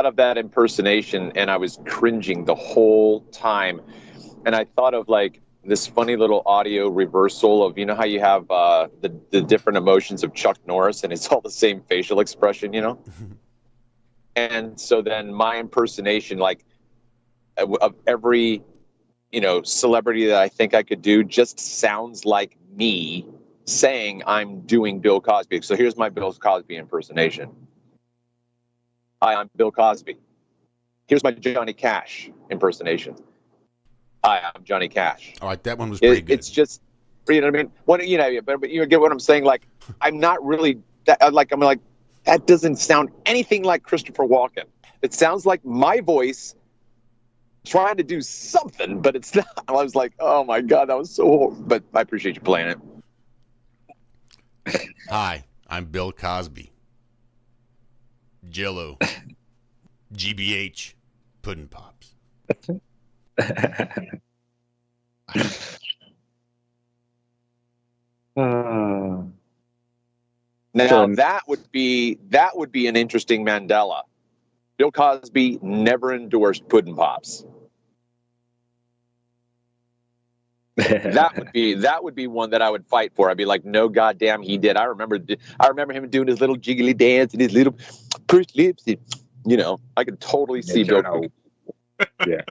of that impersonation and I was cringing the whole time. And I thought of like this funny little audio reversal of, you know how you have the different emotions of Chuck Norris and it's all the same facial expression, you know? And so then my impersonation, like of every, you know, celebrity that I think I could do just sounds like me saying I'm doing Bill Cosby. So here's my Bill Cosby impersonation. Hi, I'm Bill Cosby. Here's my Johnny Cash impersonation. Hi, I'm Johnny Cash. All right, that one was pretty good. It's just, you know what I mean? What, you know, but you get what I'm saying? Like, I'm not really that, like, I'm like, that doesn't sound anything like Christopher Walken. It sounds like my voice trying to do something, but it's not. I was like, oh my God, that was so horrible. But I appreciate you playing it. Hi, I'm Bill Cosby. Jello. GBH. Pudding Pops. Now that would be an interesting Mandela. Bill Cosby never endorsed Pudding Pops. That would be one that I would fight for. I'd be like, no, goddamn, he did. I remember him doing his little jiggly dance and his little pursed lips. You know, I could totally see Bill Cosby. Yeah.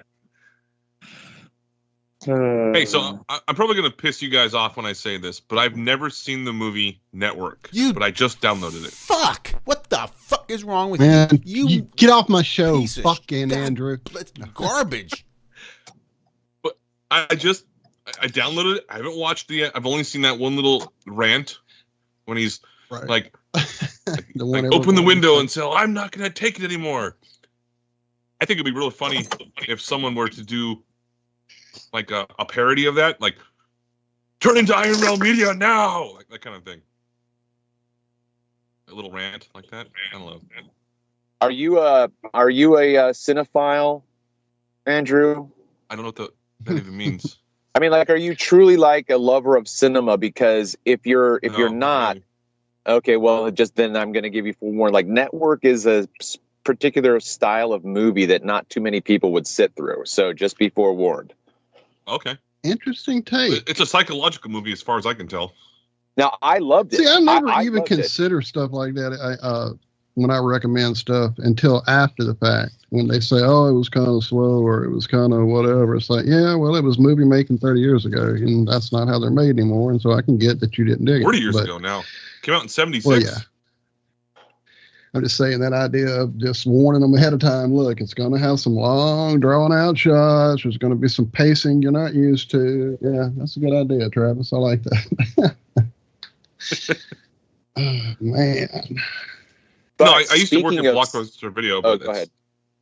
Hey, so I'm probably going to piss you guys off when I say this, but I've never seen the movie Network. But I just downloaded it. Fuck! What the fuck is wrong with Man, you? you get off my show, fucking Andrew. That's garbage. But I downloaded it. I haven't watched it yet. I've only seen that one little rant when he's like open the window and say, I'm not going to take it anymore. I think it'd be really funny if someone were to do like a parody of that, like turn into ironrealmmedia now, like that kind of thing. A little rant like that. I don't know. Are you a cinephile, Andrew? I don't know what that even means. I mean, like, are you truly like a lover of cinema? Because if you're not, okay, well, just then I'm going to give you forewarned. Like, Network is a particular style of movie that not too many people would sit through. So just be forewarned. Okay. Interesting take. It's a psychological movie as far as I can tell. Now, I loved it. See, I never even loved consider stuff like that when I recommend stuff until after the fact. When they say, oh, it was kind of slow or it was kind of whatever. It's like, yeah, well, it was movie making 30 years ago, and that's not how they're made anymore. And so I can get that you didn't dig it. 40 years ago now. Came out in 76. Well, yeah. I'm just saying that idea of just warning them ahead of time. Look, it's going to have some long, drawn-out shots. There's going to be some pacing you're not used to. Yeah, that's a good idea, Travis. I like that. Oh, man. No, I used to work at Blockbuster Video. But go ahead.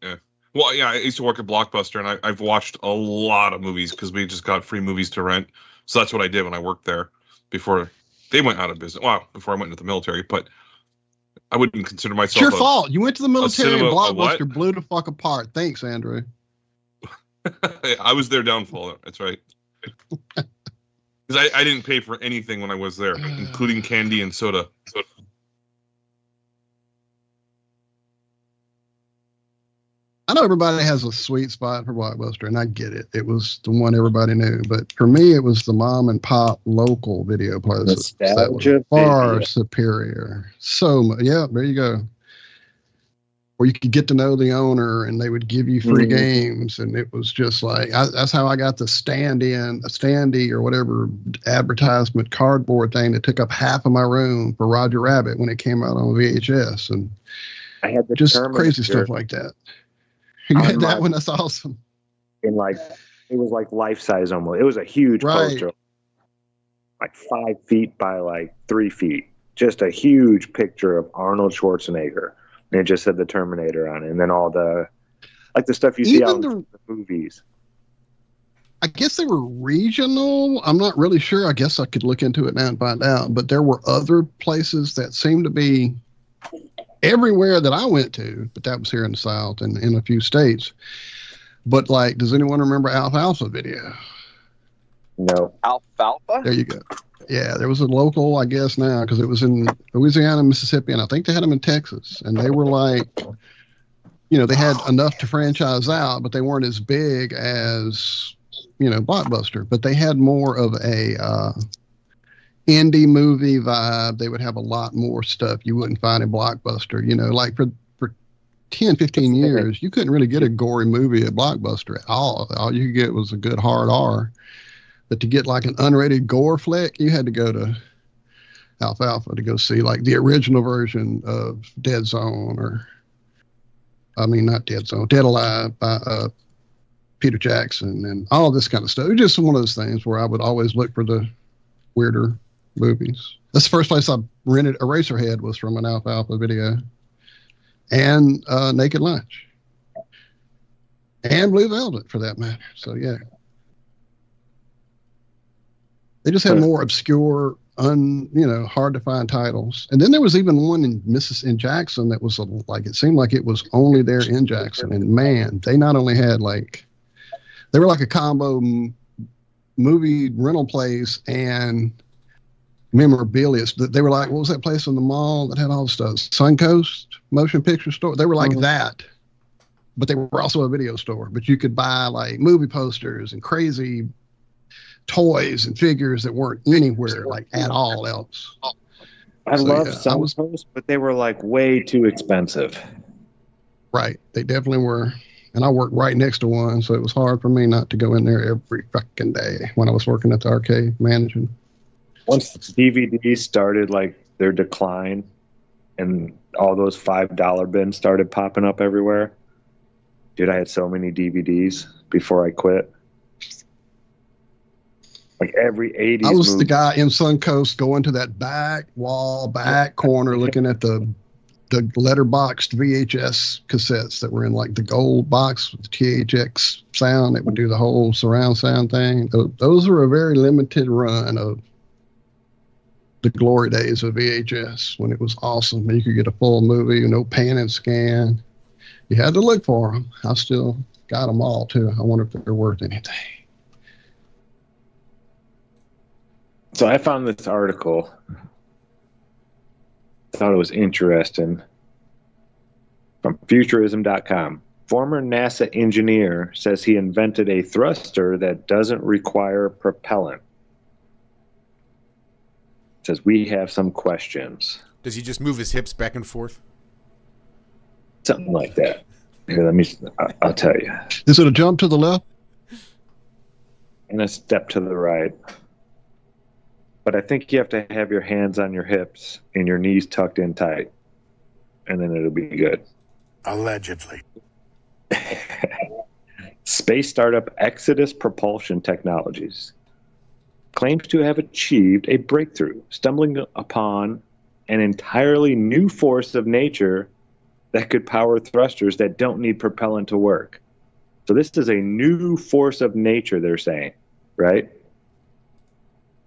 Yeah. Well, yeah, I used to work at Blockbuster, and I've watched a lot of movies because we just got free movies to rent. So that's what I did when I worked there before they went out of business. Well, before I went into the military, but I wouldn't consider myself. It's your fault. You went to the military and cinema, Blockbuster blew the fuck apart. Thanks, Andrew. I was their downfall. That's right. Because I didn't pay for anything when I was there, including candy and soda. I know everybody has a sweet spot for Blockbuster, and I get it. It was the one everybody knew. But for me, it was the mom and pop local video places that were far superior. So much. Yeah, there you go. Or you could get to know the owner, and they would give you free games, and it was just like that's how I got the standee or whatever advertisement cardboard thing that took up half of my room for Roger Rabbit when it came out on VHS, and I had the just crazy stuff like that. You had that one. That's awesome. And like it was like life size almost. It was a huge poster, like 5 feet by like 3 feet. Just a huge picture of Arnold Schwarzenegger. And it just said the Terminator on it, and then all the stuff you see out in the movies. I guess they were regional. I'm not really sure. I guess I could look into it now and find out. But there were other places that seemed to be everywhere that I went to, but that was here in the South and in a few states. But like, does anyone remember Alfalfa Video? No. Alfalfa? There you go. Yeah, there was a local, I guess now, because it was in Louisiana, Mississippi, and I think they had them in Texas. And they were like, you know, they had enough to franchise out, but they weren't as big as Blockbuster, but they had more of a indie movie vibe. They would have a lot more stuff you wouldn't find in Blockbuster. Like for 10, 15 years, you couldn't really get a gory movie at Blockbuster at all. All you could get was a good hard R. But to get like an unrated gore flick, you had to go to Alfalfa to go see like the original version of Dead Zone, not Dead Zone, Dead Alive by Peter Jackson, and all this kind of stuff. It was just one of those things where I would always look for the weirder movies. That's the first place I rented Eraserhead, was from an Alfalfa video, and Naked Lunch, and Blue Velvet for that matter. So yeah, they just had more obscure, hard to find titles. And then there was even one in Jackson that was it seemed like it was only there in Jackson. And man, they not only had they were like a combo movie rental place and memorabilia. They were like, what was that place in the mall that had all the stuff? Suncoast Motion Picture Store. They were like that, but they were also a video store. But you could buy like movie posters and crazy toys and figures that weren't anywhere at all else. I love Suncoast, but they were like way too expensive. Right. They definitely were. And I worked right next to one, so it was hard for me not to go in there every fucking day when I was working at the arcade managing. Once DVDs started their decline and all those $5 bins started popping up everywhere, dude, I had so many DVDs before I quit. Like every 80s I was movie. the guy in Suncoast going to that back corner looking at the letterboxed VHS cassettes that were in the gold box with the THX sound that would do the whole surround sound thing. Those were a very limited run of the glory days of VHS when it was awesome. You could get a full movie, no pan and scan. You had to look for them. I still got them all too. I wonder if they're worth anything. So I found this article. Thought it was interesting. From futurism.com. Former NASA engineer says he invented a thruster that doesn't require propellant. Says we have some questions. Does he just move his hips back and forth? Something like that. Here, I'll tell you. Is it a jump to the left? And a step to the right. But I think you have to have your hands on your hips and your knees tucked in tight. And then it'll be good. Allegedly. Space startup Exodus Propulsion Technologies claims to have achieved a breakthrough, stumbling upon an entirely new force of nature that could power thrusters that don't need propellant to work. So this is a new force of nature, they're saying, right?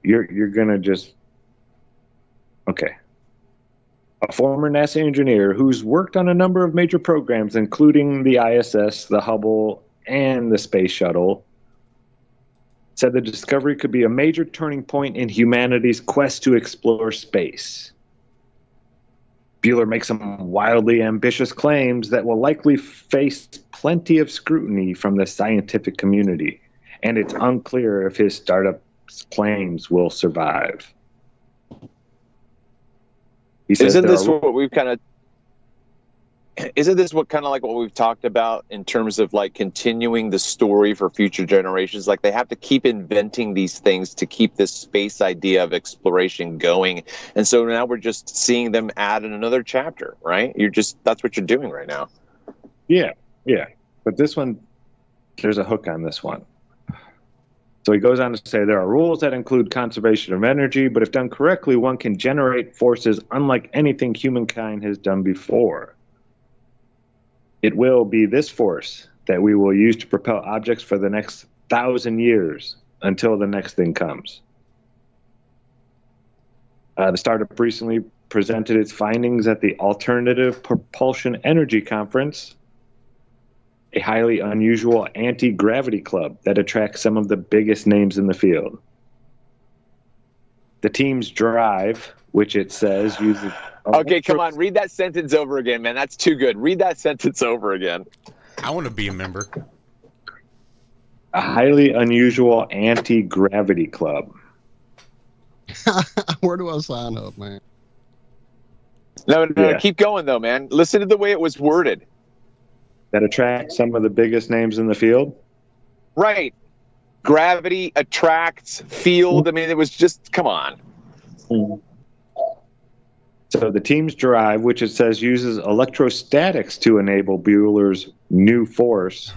You're going to just... Okay. A former NASA engineer who's worked on a number of major programs, including the ISS, the Hubble, and the Space Shuttle, said the discovery could be a major turning point in humanity's quest to explore space. Bueller makes some wildly ambitious claims that will likely face plenty of scrutiny from the scientific community, and it's unclear if his startup's claims will survive. He says Isn't this what we've talked about in terms of continuing the story for future generations? They have to keep inventing these things to keep this space idea of exploration going. And so now we're just seeing them add in another chapter, right? That's what you're doing right now. Yeah. But this one, there's a hook on this one. So he goes on to say there are rules that include conservation of energy, but if done correctly, one can generate forces unlike anything humankind has done before. It will be this force that we will use to propel objects for the next 1,000 years until the next thing comes. The startup recently presented its findings at the Alternative Propulsion Energy Conference, a highly unusual anti-gravity club that attracts some of the biggest names in the field. The team's drive, which it says uses... Okay, come on. Read that sentence over again, man. That's too good. Read that sentence over again. I want to be a member. A highly unusual anti-gravity club. Where do I sign up, man? No, Yeah. keep going though, man. Listen to the way it was worded. That attracts some of the biggest names in the field. Right. Gravity attracts field. I mean, it was just, come on. So the team's drive, which it says uses electrostatics to enable Bueller's new force,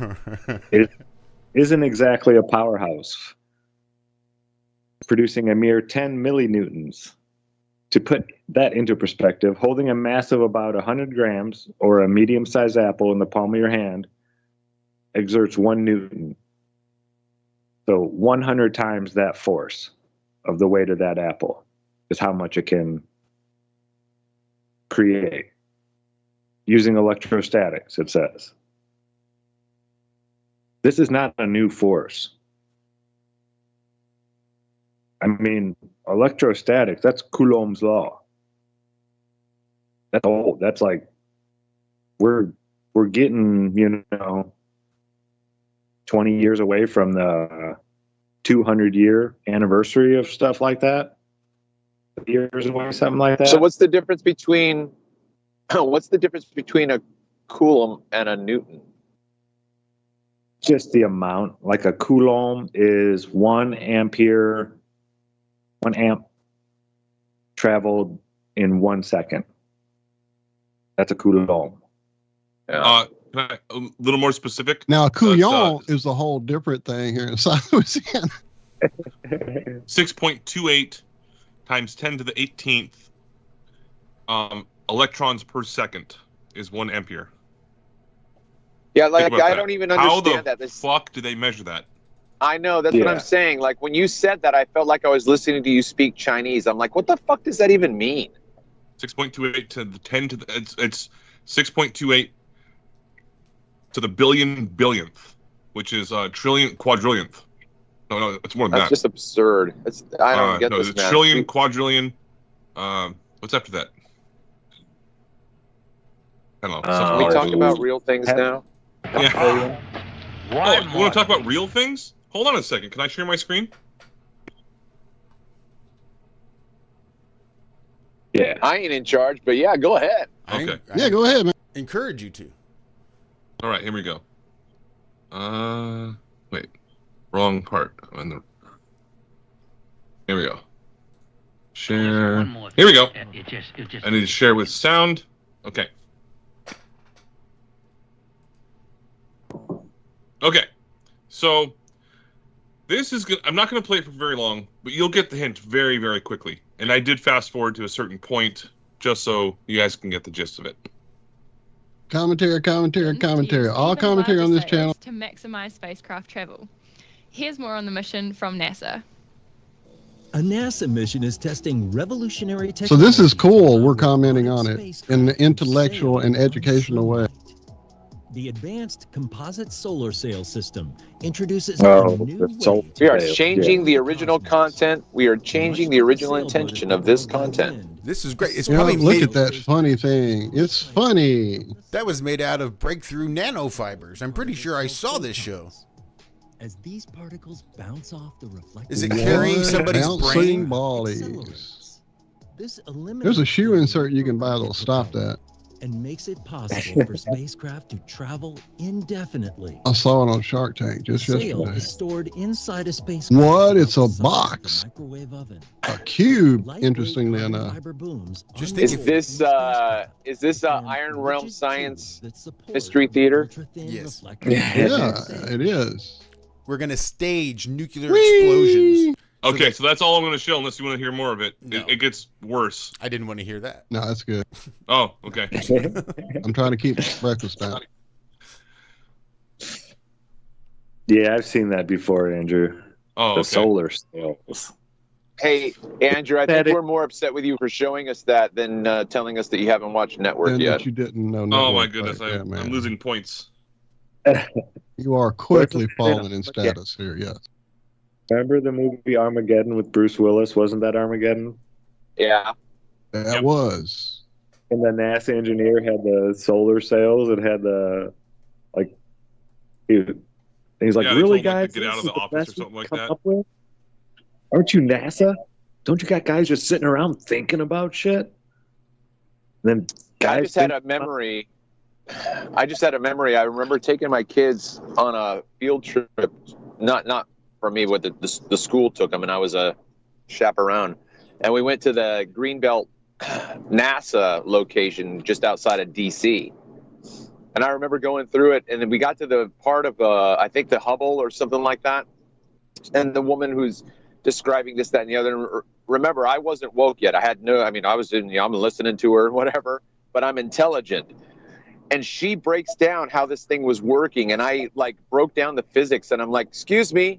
isn't exactly a powerhouse, producing a mere 10 millinewtons. To put that into perspective, holding a mass of about 100 grams or a medium-sized apple in the palm of your hand exerts 1 newton. So 100 times that force of the weight of that apple is how much it can create using electrostatics, it says. This is not a new force. I mean, electrostatics, that's Coulomb's law. That's old. That's like, we're getting, 20 years away from the 200-year anniversary of stuff like that. Years away, something like that. So what's the difference between a Coulomb and a Newton? Just the amount. Like a Coulomb is 1 amp traveled in 1 second. That's a Coulomb. Can I, a little more specific? Now, a Coulomb is a whole different thing here in South Louisiana. 6.28 times 10 to the 18th electrons per second is 1 ampere. Yeah, like I don't even understand that. How the fuck do they measure that? I know, that's what I'm saying. Like when you said that, I felt like I was listening to you speak Chinese. I'm like, what the fuck does that even mean? 6.28 to the 10 to the it's 6.28 to the billionth, which is trillion quadrillionth. No, it's more than that. That's just absurd. I don't get this, man. Trillion, quadrillion. What's after that? I don't know. Can we talk about real things now? Yeah. Oh, you want to talk about real things? Hold on a second. Can I share my screen? Yeah. I ain't in charge, but yeah, go ahead. Okay. Yeah, go ahead, man. Encourage you to. All right, here we go. Wait, wrong part. Here we go. Share. Here we go. I need to share with sound. Okay. Okay. So this is good. I'm not going to play it for very long, but you'll get the hint very, very quickly. And I did fast forward to a certain point just so you guys can get the gist of it. Commentary. All commentary on this channel. To maximize spacecraft travel. Here's more on the mission from NASA. A NASA mission is testing revolutionary technology. So this is cool. We're commenting on it in an intellectual and educational way. The Advanced Composite Solar Sail System introduces a new way. We are changing the original content. We are changing the original intention of this content. This is great. It's You know, probably look made, at that funny thing. It's funny. that was made out of breakthrough nanofibers. I'm pretty sure I saw this show. As these particles bounce off the reflective. Is it carrying somebody's Bouncing brain? ballies. This eliminates There's a shoe insert you can buy that'll stop that. and makes it possible for spacecraft to travel indefinitely. I saw it on Shark Tank just Sail yesterday. is stored inside a spacecraft. What? It's a inside box. the microwave oven. A cube, interestingly enough. Fiber booms Just are think Is this Iron Realm Science Mystery Theater? Yes. Yeah, it is. We're going to stage nuclear explosions. Okay, so that's all I'm going to show unless you want to hear more of it. It gets worse. I didn't want to hear that. No, that's good. Oh, okay. I'm trying to keep breakfast down. Yeah, I've seen that before, Andrew. Oh, the okay. solar sails. Hey, Andrew, I think we're more upset with you for showing us that than telling us that you haven't watched Network Then yet. that you didn't know. Oh my Network, goodness, right? Yeah, I'm man. losing points. You are quickly falling in status here. Yes. Remember the movie Armageddon with Bruce Willis? Wasn't that Armageddon? Yeah. That was. And the NASA engineer had the solar sails. It had the, like, And he's like, Yeah, they really, told him, guys? to get out of the office or something like that. Aren't you NASA? Don't you got guys just sitting around thinking about shit? Then I just had a memory. I remember taking my kids on a field trip. Not for me, but the school took them, and I was a chaperone. And we went to the Greenbelt NASA location just outside of D.C. And I remember going through it, and then we got to the part of, I think, the Hubble or something like that. And the woman who's describing this, that, and the other. Remember, I wasn't woke yet. I'm listening to her, whatever, but I'm intelligent. And she breaks down how this thing was working, and I broke down the physics, and I'm like, excuse me,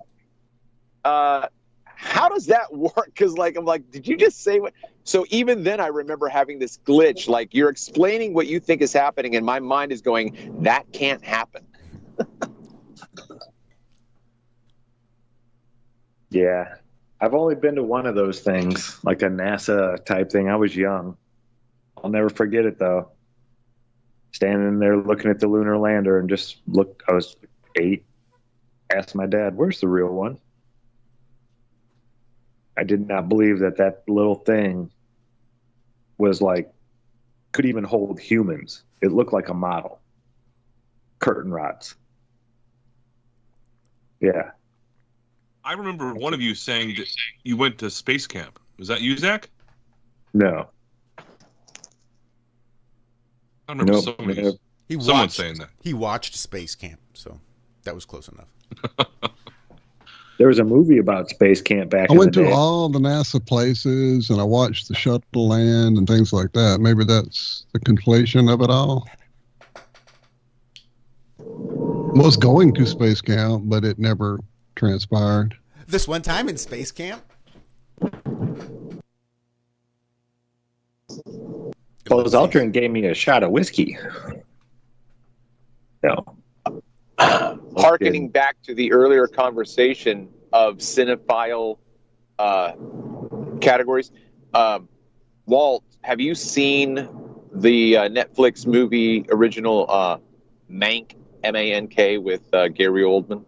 how does that work? Because I'm like, did you just say what? So even then I remember having this glitch, you're explaining what you think is happening, and my mind is going, that can't happen. Yeah. I've only been to one of those things, like a NASA type thing. I was young. I'll never forget it, though. Standing there looking at the lunar lander and I was 8. Asked my dad, where's the real one? I did not believe that little thing was could even hold humans. It looked like a model. Curtain rods. Yeah. I remember one of you saying that you went to space camp. Was that you, Zach? No. I remember Nope. someone saying that. He watched Space Camp, so that was close enough. There was a movie about space camp back I in went the to day. all the NASA places, and I watched the shuttle land and things like that. Maybe that's the conflation of it all. Was going to space camp, but it never transpired. This one time in Space Camp? Buzz Aldrin gave me a shot of whiskey. No. Harkening back to the earlier conversation of cinephile categories, Walt, have you seen the Netflix movie original Mank, M-A-N-K, with Gary Oldman?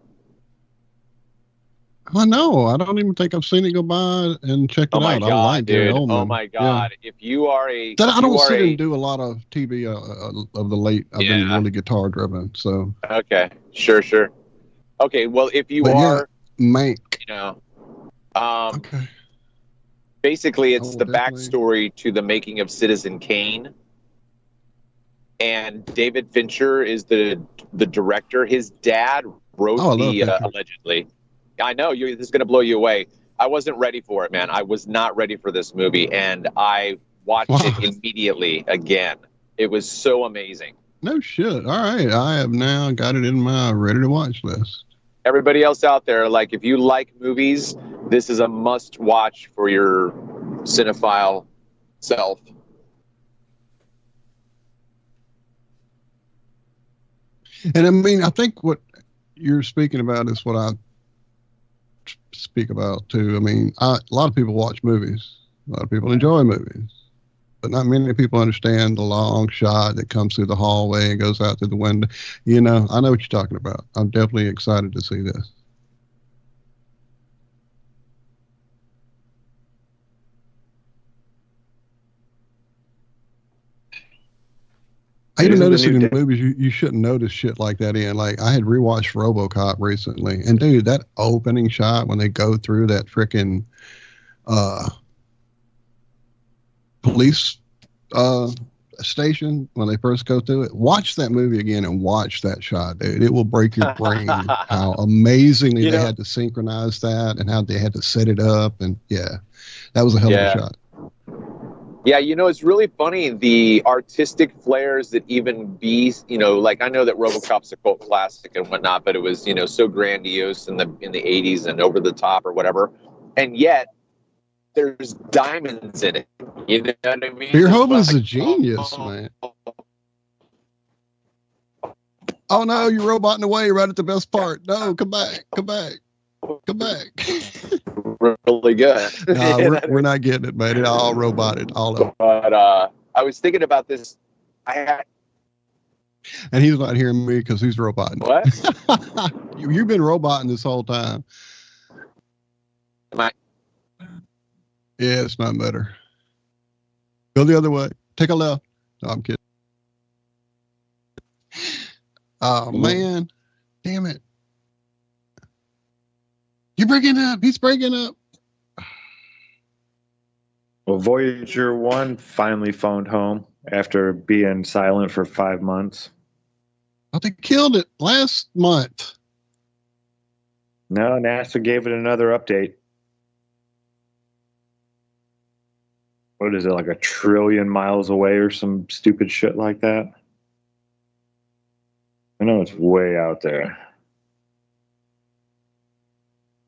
I know. I don't even think I've seen it go by and checked it out. God, I like Gary dude. Oldman. Oh my God! Yeah. If you are a, I don't see him do a lot of TV of the late. I've been really guitar driven. So okay, sure. Okay, well, if you are, Mank, okay. Basically, it's the backstory to the making of Citizen Kane. And David Fincher is the director. His dad wrote allegedly. I know this is going to blow you away. I wasn't ready for it, man. I was not ready for this movie, and I watched it immediately again. It was so amazing. No shit. All right, I have now got it in my ready to watch list. Everybody else out there, if you like movies, this is a must-watch for your cinephile self. And I mean, I think what you're speaking about is what I speak about too. I mean, a lot of people watch movies. A lot of people enjoy movies. But not many people understand the long shot that comes through the hallway and goes out through the window. I know what you're talking about. I'm definitely excited to see this. I even noticed in movies you shouldn't notice shit like that in. I had rewatched RoboCop recently, and dude, that opening shot when they go through that freaking police station when they first go through it. Watch that movie again and watch that shot, dude. It will break your brain how amazingly they had to synchronize that and how they had to set it up, and that was a hell of a shot. Yeah, it's really funny, the artistic flares that even I know that RoboCop's a cult classic and whatnot, but it was, so grandiose in the 80s and over the top or whatever. And yet there's diamonds in it. You know what I mean? Verhoeven's a genius, man. Oh no, you're roboting away right at the best part. No, come back. Really good. No, we're not getting it, man. It all roboted, all of it. But I was thinking about this. And he's not hearing me because he's roboting. What? You've been roboting this whole time. Am I? Yeah, it's not better. Go the other way. Take a left. No, I'm kidding. Oh, man. Damn it. You're breaking up. He's breaking up. Well, Voyager 1 finally phoned home after being silent for 5 months. Oh, they killed it last month. No, NASA gave it another update. What is it, like 1 trillion miles away or some stupid shit like that? I know it's way out there.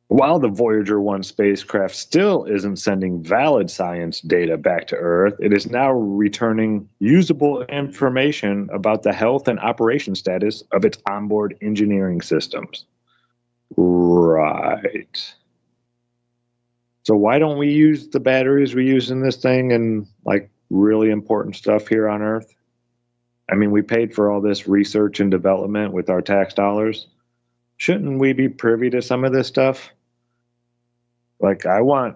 While the Voyager 1 spacecraft still isn't sending valid science data back to Earth, it is now returning usable information about the health and operation status of its onboard engineering systems. Right. So why don't we use the batteries we use in this thing and like really important stuff here on Earth? I mean, we paid for all this research and development with our tax dollars. Shouldn't we be privy to some of this stuff? Like, I want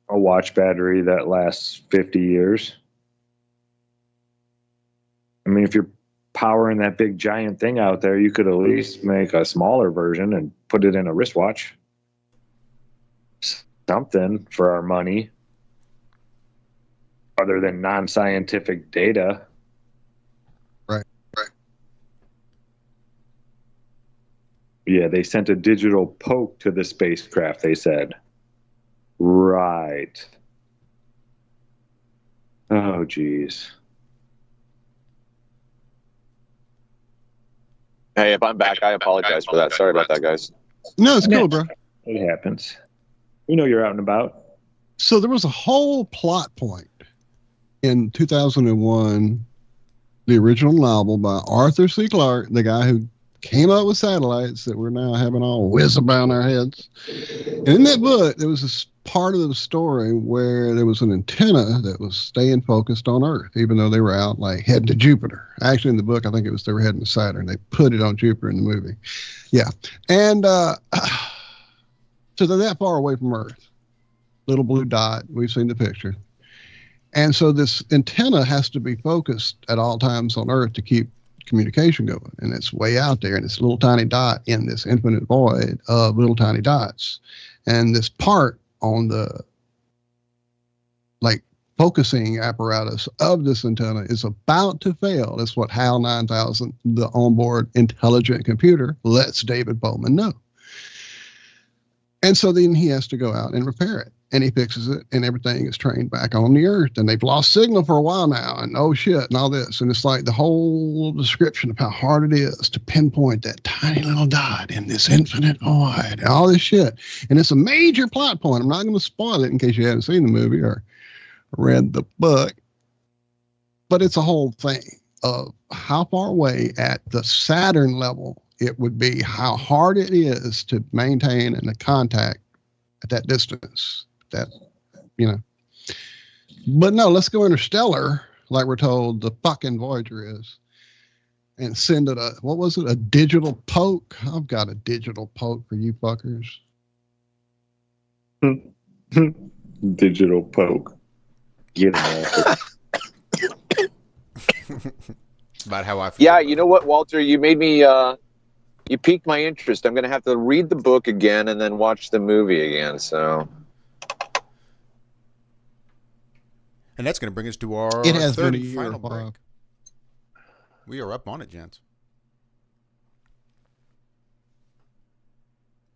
a watch battery that lasts 50 years. I mean, if you're powering that big giant thing out there, you could at least make a smaller version and put it in a wristwatch. Something for our money other than non-scientific data. Right. Yeah, they sent a digital poke to the spacecraft, they said. Right. Oh, geez. Hey, if I'm back, I apologize for that. Sorry about that, guys. No, it's cool, bro. It happens. We know you're out and about. So there was a whole plot point in 2001, the original novel by Arthur C. Clarke, the guy who came up with satellites that we're now having all whiz about our heads. And in that book, there was this part of the story where there was an antenna that was staying focused on Earth, even though they were out like heading to Jupiter. Actually, in the book, I think it was they were heading to Saturn. They put it on Jupiter in the movie. Yeah. And so they're that far away from Earth. Little blue dot. We've seen the picture. And so this antenna has to be focused at all times on Earth to keep communication going. And it's way out there. And it's a little tiny dot in this infinite void of little tiny dots. And this part on the like focusing apparatus of this antenna is about to fail. That's what HAL 9000, the onboard intelligent computer, lets David Bowman know. And so then he has to go out and repair it. And he fixes it, and everything is trained back on the Earth. And they've lost signal for a while now, and oh shit, and all this. And it's like the whole description of how hard it is to pinpoint that tiny little dot in this infinite void, and all this shit. And it's a major plot point. I'm not going to spoil it in case you haven't seen the movie or read the book. But it's a whole thing of how far away at the Saturn level it would be, how hard it is to maintain and to contact at that distance. That, you know. But no, let's go interstellar, like we're told the fucking Voyager is, and send it what was it, a digital poke? I've got a digital poke for you fuckers. Digital poke. Get it. It's about how I feel. Yeah, you know what, Walter? You made me, you piqued my interest. I'm going to have to read the book again and then watch the movie again, so... And that's going to bring us to our It has third been a and year, final Bob. break. We are up on it, gents.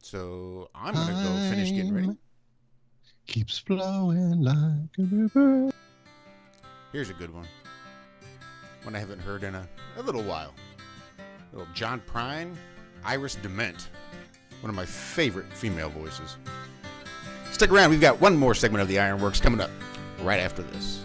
So I'm going to go finish getting ready. Keeps flowing like a river. Here's a good one. One I haven't heard in a little while. Little John Prine, Iris Dement. One of my favorite female voices. Stick around. We've got one more segment of the Ironworks coming up right after this.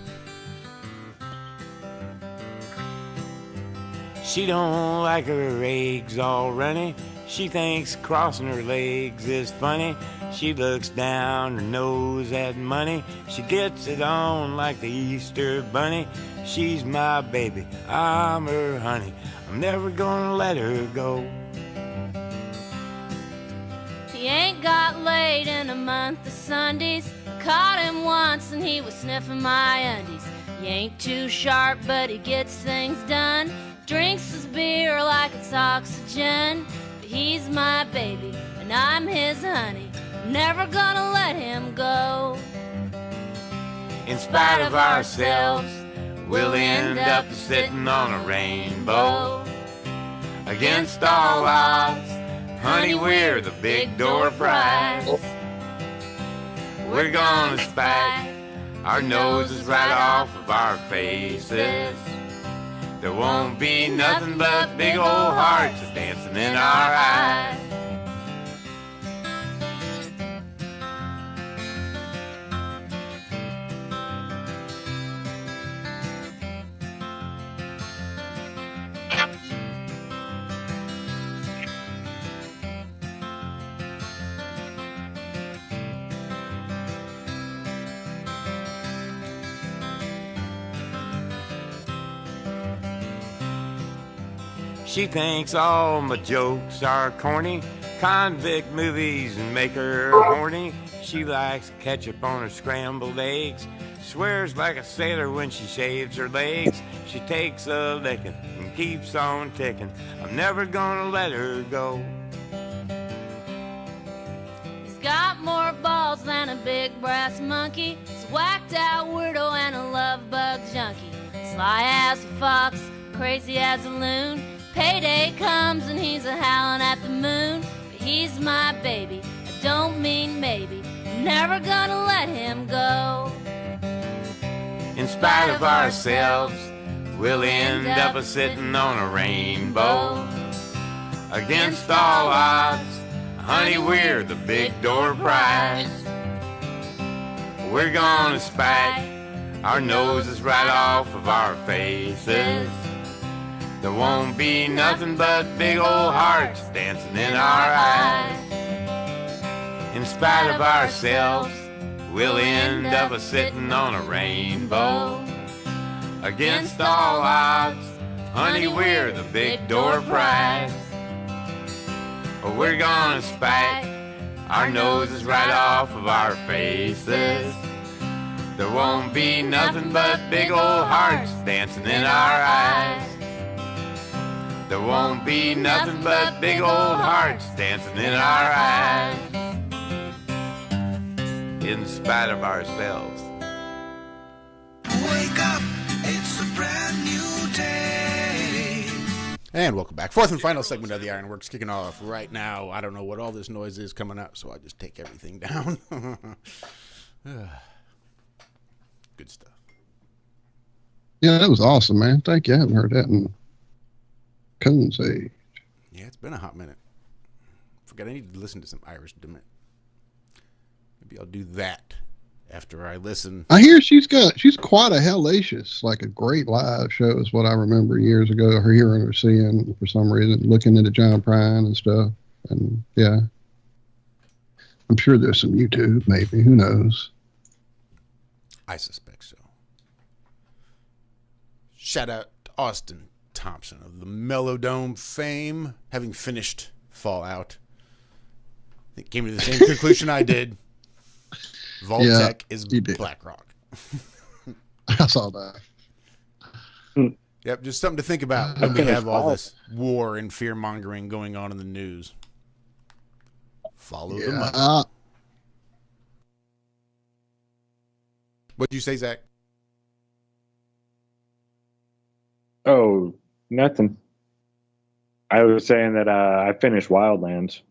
She don't like her eggs all runny. She thinks crossing her legs is funny. She looks down her nose at money. She gets it on like the Easter bunny. She's my baby, I'm her honey. I'm never gonna let her go. He ain't got laid in a month of Sundays. I caught him once and he was sniffing my undies. He ain't too sharp, but he gets things done. Drinks his beer like it's oxygen. But he's my baby and I'm his honey. I'm never gonna let him go. In spite of ourselves, we'll end up sitting on a rainbow. Against all odds, honey, we're the big door prize. We're gonna spike our noses right off of our faces. There won't be nothing but big old hearts dancing in our eyes. She thinks all my jokes are corny. Convict movies make her horny. She likes ketchup on her scrambled eggs. Swears like a sailor when she shaves her legs. She takes a licking and keeps on ticking. I'm never gonna let her go. He's got more balls than a big brass monkey. He's a whacked out weirdo and a love bug junkie. Sly as a fox, crazy as a loon. Payday comes and he's a howling at the moon. But he's my baby, I don't mean maybe. I'm never gonna let him go. In spite of ourselves, we'll end up sitting on a rainbow. Against all odds, honey, we're the big door prize. We're gonna spike our noses right off of our faces. There won't be nothing but big old hearts dancing in our eyes. In spite of ourselves, we'll end up sitting on a rainbow. Against all odds, honey, we're the big door prize. We're gonna spike our noses right off of our faces. There won't be nothing but big old hearts dancing in our eyes. There won't be nothing but big old hearts dancing in our eyes. In spite of ourselves. Wake up, it's a brand new day. And welcome back. Fourth and final segment of the IRONWORX kicking off right now. I don't know what all this noise is coming out, so I just take everything down. Good stuff. Yeah, that was awesome, man. Thank you. I haven't heard that in Cone's age. Yeah, it's been a hot minute. Forgot I need to listen to some Irish Dement. Maybe I'll do that after I listen. I hear she's quite a hellacious, like a great live show is what I remember years ago, her hearing or seeing for some reason, looking into John Prine and stuff. And yeah, I'm sure there's some YouTube, maybe, who knows? I suspect so. Shout out to Austin Thompson of the Melodome fame, having finished Fallout. I think came to the same conclusion I did. Vault-Tec is BlackRock. I saw that. Yep, just something to think about when we have all this war and fear-mongering going on in the news. Follow the money. What'd you say, Zach? Oh, nothing. I was saying that I finished Wildlands.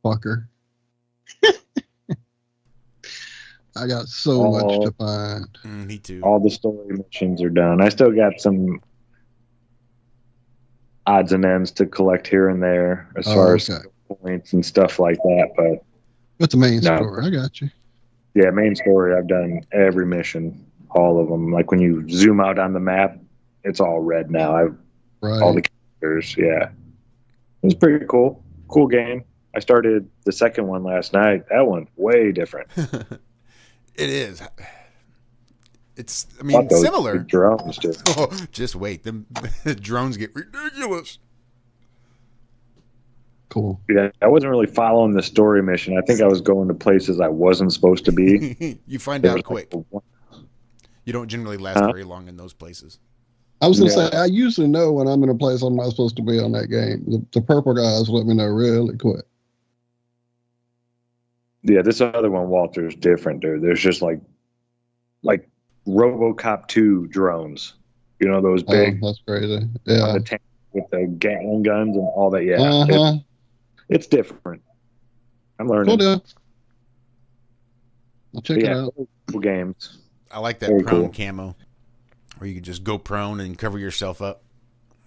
Fucker. I got so much to find. Me too. All the story missions are done. I still got some odds and ends to collect here and there as far as points and stuff like that. But the main story, I got you. Yeah, main story. I've done every mission, all of them. Like when you zoom out on the map, it's all red now. All the characters. Yeah, it was pretty cool. Cool game. I started the second one last night. That one's way different. It is. It's, I mean, those similar. drones do. Oh, just wait. The drones get ridiculous. Cool. Yeah, I wasn't really following the story mission. I think I was going to places I wasn't supposed to be. You find There out was quick. like You don't generally last very long in those places. I was going to say, I usually know when I'm in a place I'm not supposed to be on that game. The purple guys let me know really quick. Yeah, this other one, Walter's different, dude. There's just like RoboCop 2 drones. You know, those big. Oh, that's crazy. Yeah. The tank with the Gatling guns and all that. Yeah. Uh-huh. It's different. I'm learning. Cool, I'll check it out. Cool games. I like that Very prone cool. camo, where you can just go prone and cover yourself up.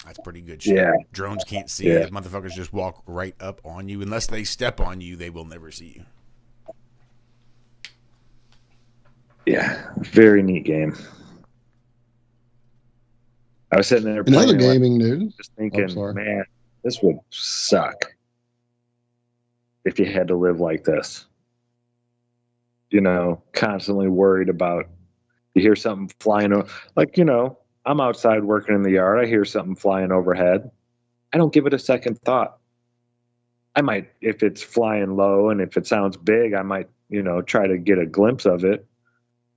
That's pretty good shit. Yeah. Drones can't see Yeah. it. Motherfuckers just walk right up on you. Unless they step on you, they will never see you. Yeah, very neat game. I was sitting there In other playing, gaming news, just thinking, man, this would suck if you had to live like this. You know, constantly worried about, you hear something flying over. Like, you know, I'm outside working in the yard. I hear something flying overhead. I don't give it a second thought. I might, if it's flying low and if it sounds big, I might, you know, try to get a glimpse of it.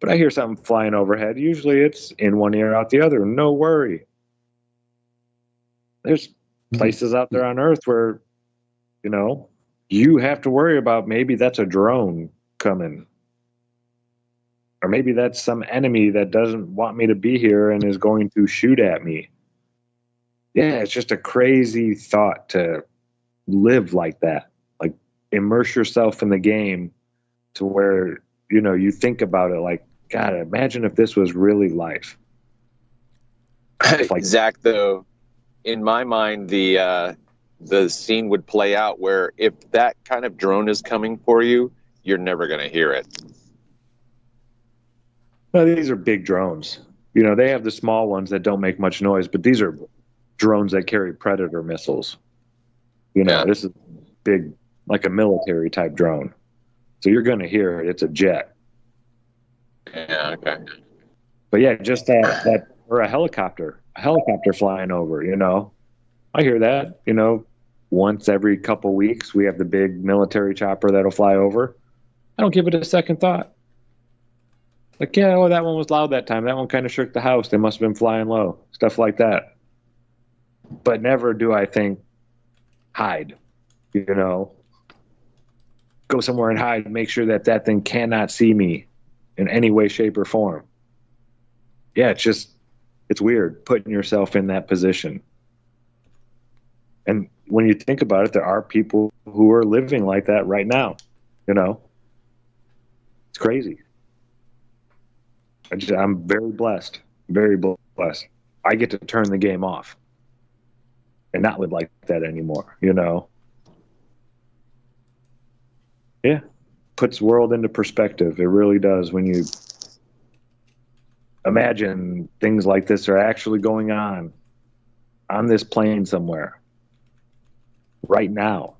But I hear something flying overhead. Usually it's in one ear, out the other. No worry. There's places out there on Earth where, you know, you have to worry about maybe that's a drone coming. Or maybe that's some enemy that doesn't want me to be here and is going to shoot at me. Yeah, it's just a crazy thought to live like that. Like, immerse yourself in the game to where, you know, you think about it like, God, imagine if this was really life. Like, Zach, though, in my mind, the scene would play out where if that kind of drone is coming for you, you're never going to hear it. No, these are big drones. You know, they have the small ones that don't make much noise, but these are drones that carry Predator missiles. You know, this is big, like a military type drone. So you're going to hear it. It's a jet. Yeah, okay. But yeah, just that or a helicopter flying over, you know. I hear that, you know, once every couple weeks we have the big military chopper that'll fly over. I don't give it a second thought. Like, yeah, oh, that one was loud that time. That one kind of shook the house. They must have been flying low. Stuff like that. But never do I think hide, you know. Go somewhere and hide and make sure that that thing cannot see me in any way, shape, or form. Yeah, it's weird putting yourself in that position. And when you think about it, there are people who are living like that right now, you know. It's crazy. I'm very blessed, very blessed. I get to turn the game off and not live like that anymore, you know. Yeah, puts the world into perspective. It really does when you imagine things like this are actually going on this plane somewhere right now.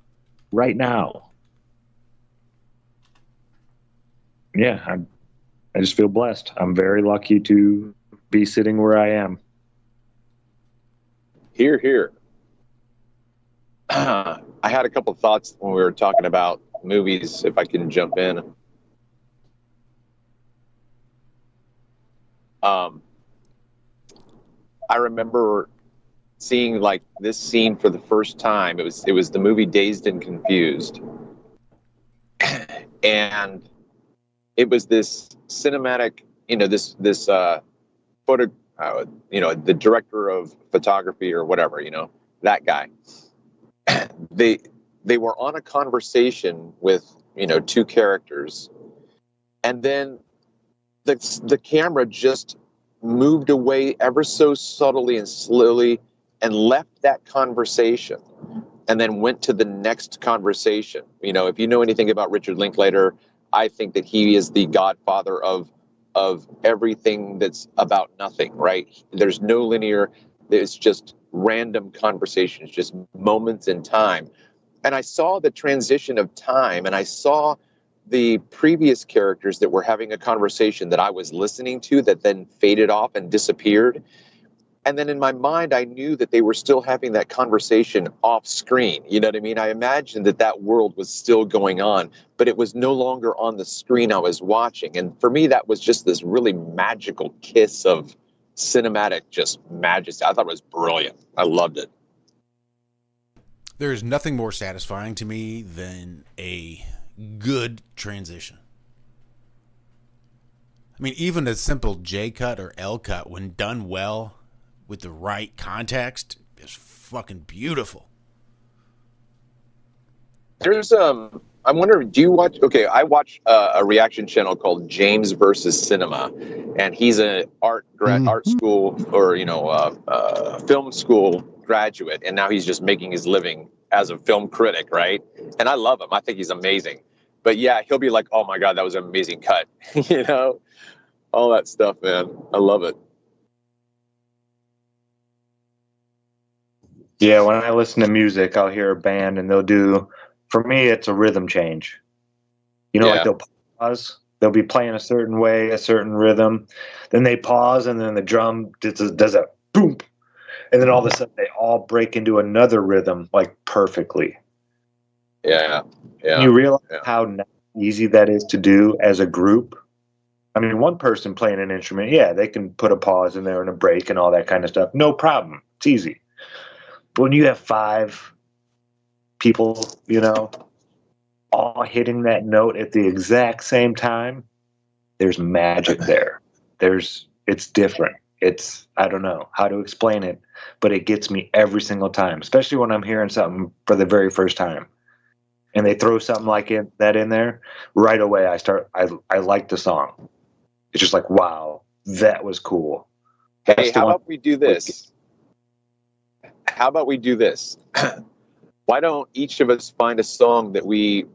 Yeah, I just feel blessed. I'm very lucky to be sitting where I am. Here, here. I had a couple thoughts when we were talking about movies, if I can jump in. I remember seeing like this scene for the first time. It was the movie Dazed and Confused. And it was this cinematic, you know, this photo, you know, the director of photography or whatever, you know, that guy. They were on a conversation with, you know, two characters, and then the camera just moved away ever so subtly and slowly and left that conversation and then went to the next conversation. You know, if you know anything about Richard Linklater, I think that he is the godfather of everything that's about nothing, right? There's no linear, it's just random conversations, just moments in time. And I saw the transition of time, and I saw the previous characters that were having a conversation that I was listening to that then faded off and disappeared. And then in my mind, I knew that they were still having that conversation off screen. You know what I mean? I imagined that that world was still going on, but it was no longer on the screen I was watching. And for me, that was just this really magical kiss of cinematic just majesty. I thought it was brilliant. I loved it. There's nothing more satisfying to me than a good transition. I mean, even a simple J cut or L cut, when done well with the right context, is fucking beautiful. There's I'm wondering, do you watch? Okay, I watch a reaction channel called James versus Cinema, and he's an art school or film school graduate, and now he's just making his living as a film critic, right? And I love him. I think he's amazing. But yeah, he'll be like, "Oh my God, that was an amazing cut," you know, all that stuff, man. I love it. Yeah, when I listen to music, I'll hear a band and they'll do, for me, it's a rhythm change. You know, like they'll pause, they'll be playing a certain way, a certain rhythm, then they pause and then the drum does a boom. And then all of a sudden they all break into another rhythm, like perfectly. Yeah. You realize how easy that is to do as a group. I mean, one person playing an instrument, yeah, they can put a pause in there and a break and all that kind of stuff. No problem. It's easy. But when you have 5 people, you know, all hitting that note at the exact same time, there's magic there. It's different. I don't know how to explain it, but it gets me every single time, especially when I'm hearing something for the very first time. And they throw something like that in there, right away I like the song. It's just like, wow, that was cool. Hey, how about we do this? Why don't each of us find a song that we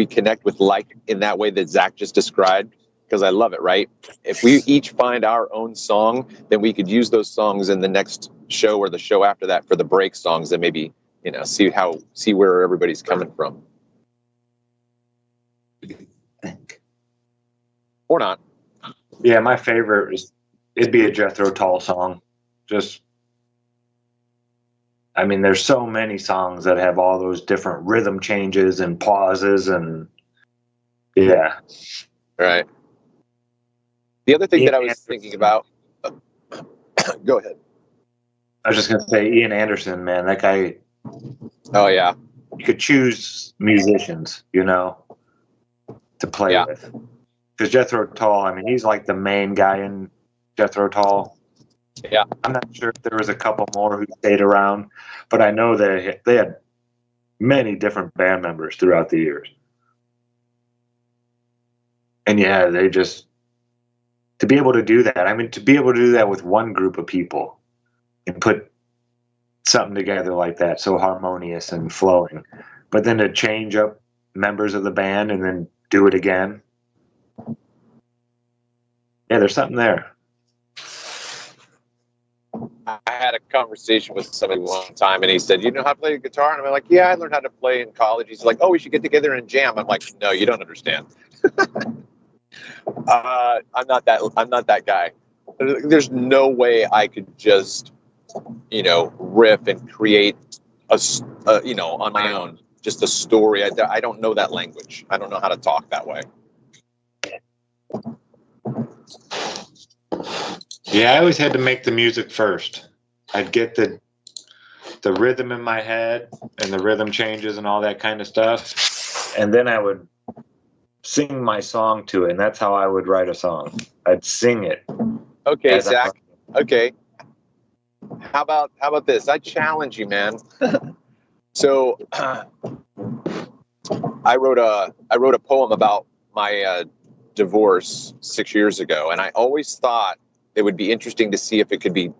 connect with, like in that way that Zack just described? Because I love it, right? If we each find our own song, then we could use those songs in the next show or the show after that for the break songs, and maybe, you know, see where everybody's coming from. Or not. Yeah, my favorite it'd be a Jethro Tull song. I mean, there's so many songs that have all those different rhythm changes and pauses and yeah. Right. The other thing that I was thinking about, go ahead. I was just going to say Ian Anderson, man, that guy. Oh yeah. You could choose musicians, you know, to play with. Because Jethro Tull, I mean, he's like the main guy in Jethro Tull. Yeah. I'm not sure if there was a couple more who stayed around, but I know they had many different band members throughout the years. And yeah, to be able to do that, I mean, to be able to do that with one group of people and put something together like that, so harmonious and flowing, but then to change up members of the band and then do it again. Yeah, there's something there. I had a conversation with somebody one time, and he said, "You know how to play the guitar?" And I'm like, "Yeah, I learned how to play in college." He's like, "Oh, we should get together and jam." I'm like, "No, you don't understand." I'm not that guy. There's no way I could just, you know, riff and create you know, on my own, just a story. I don't know that language. I don't know how to talk that way. Yeah, I always had to make the music first. I'd get the rhythm in my head and the rhythm changes and all that kind of stuff, and then I would sing my song to it, and that's how I would write a song. I'd sing it. Okay, Zack. Okay. How about this? I challenge you, man. So I wrote a poem about my divorce 6 years ago, and I always thought it would be interesting to see if it could be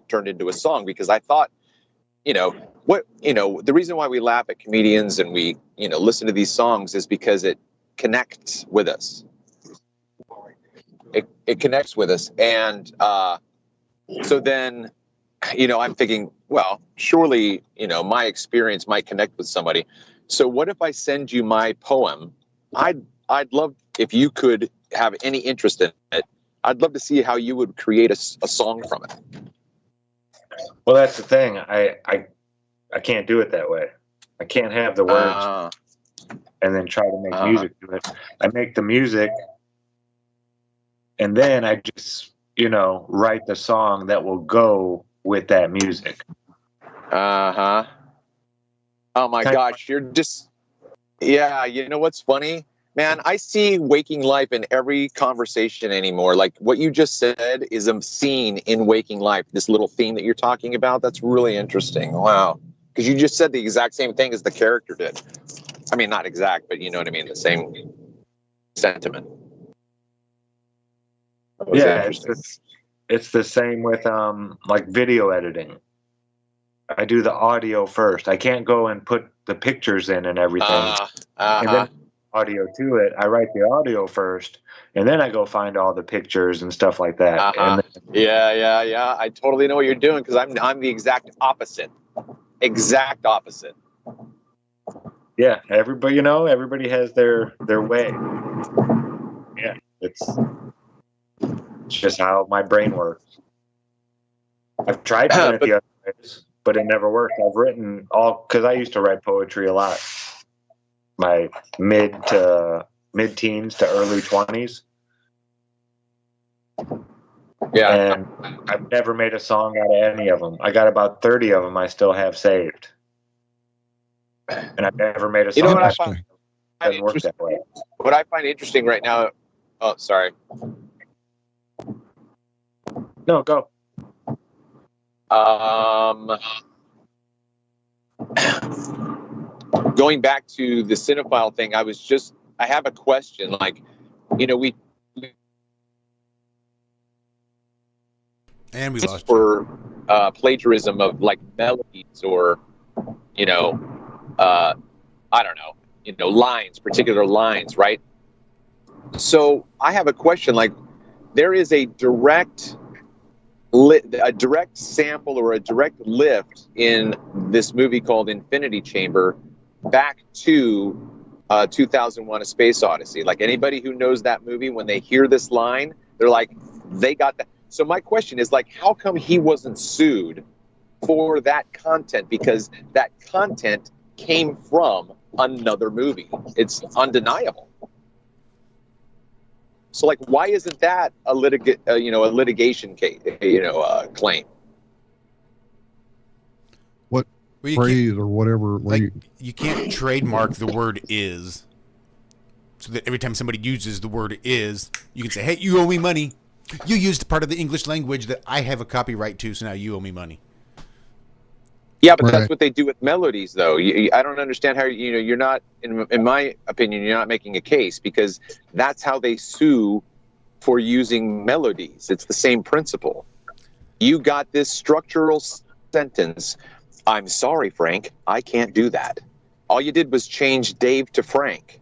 turned into a song, because I thought, the reason why we laugh at comedians and we, listen to these songs is because it connects with us. It connects with us. And so then, I'm thinking, well, surely, my experience might connect with somebody. So what if I send you my poem? I'd I'd love if you could have any interest in it. I'd love to see how you would create a song from it. Well, that's the thing. I can't do it that way. I can't have the words and then try to make music to it. I make the music, and then I just, write the song that will go with that music. Oh my gosh, you're just, yeah, you know what's funny? Man, I see Waking Life in every conversation anymore. Like what you just said is a scene in Waking Life, this little theme that you're talking about. That's really interesting. Wow. Because you just said the exact same thing as the character did. I mean, not exact, but you know what I mean? The same sentiment. Yeah, it's the same with like video editing. I do the audio first. I can't go and put the pictures in and everything. And then audio to it. I write the audio first, and then I go find all the pictures and stuff like that. And Yeah. I totally know what you're doing because I'm the exact opposite. Exact opposite. Yeah, everybody has their way. Yeah, it's just how my brain works. I've tried doing it the other ways, but it never worked. I've written because I used to write poetry a lot. My mid-teens to early 20s. Yeah. And I've never made a song out of any of them. I got about 30 of them I still have saved. And I've never made a song. You know what I find What I find interesting right now. Oh, sorry. No, go. Going back to the cinephile thing, I have a question. Like, we lost for plagiarism of like melodies or, I don't know, lines, particular lines, right? So I have a question. Like, there is a direct sample or a direct lift in this movie called Infinity Chamber back to 2001: A Space Odyssey. Like, anybody who knows that movie, when they hear this line, they're like, they got that. So my question is, like, how come he wasn't sued for that content? Because that content came from another movie. It's undeniable. So, like, why isn't that a litigation case, claim? What phrase or whatever? You can't trademark the word "is," so that every time somebody uses the word "is," you can say, "Hey, you owe me money. You used part of the English language that I have a copyright to, so now you owe me money." Yeah, but that's what they do with melodies, though. I don't understand how you're not, in my opinion, you're not making a case, because that's how they sue for using melodies. It's the same principle. You got this structural sentence. I'm sorry, Frank, I can't do that. All you did was change Dave to Frank.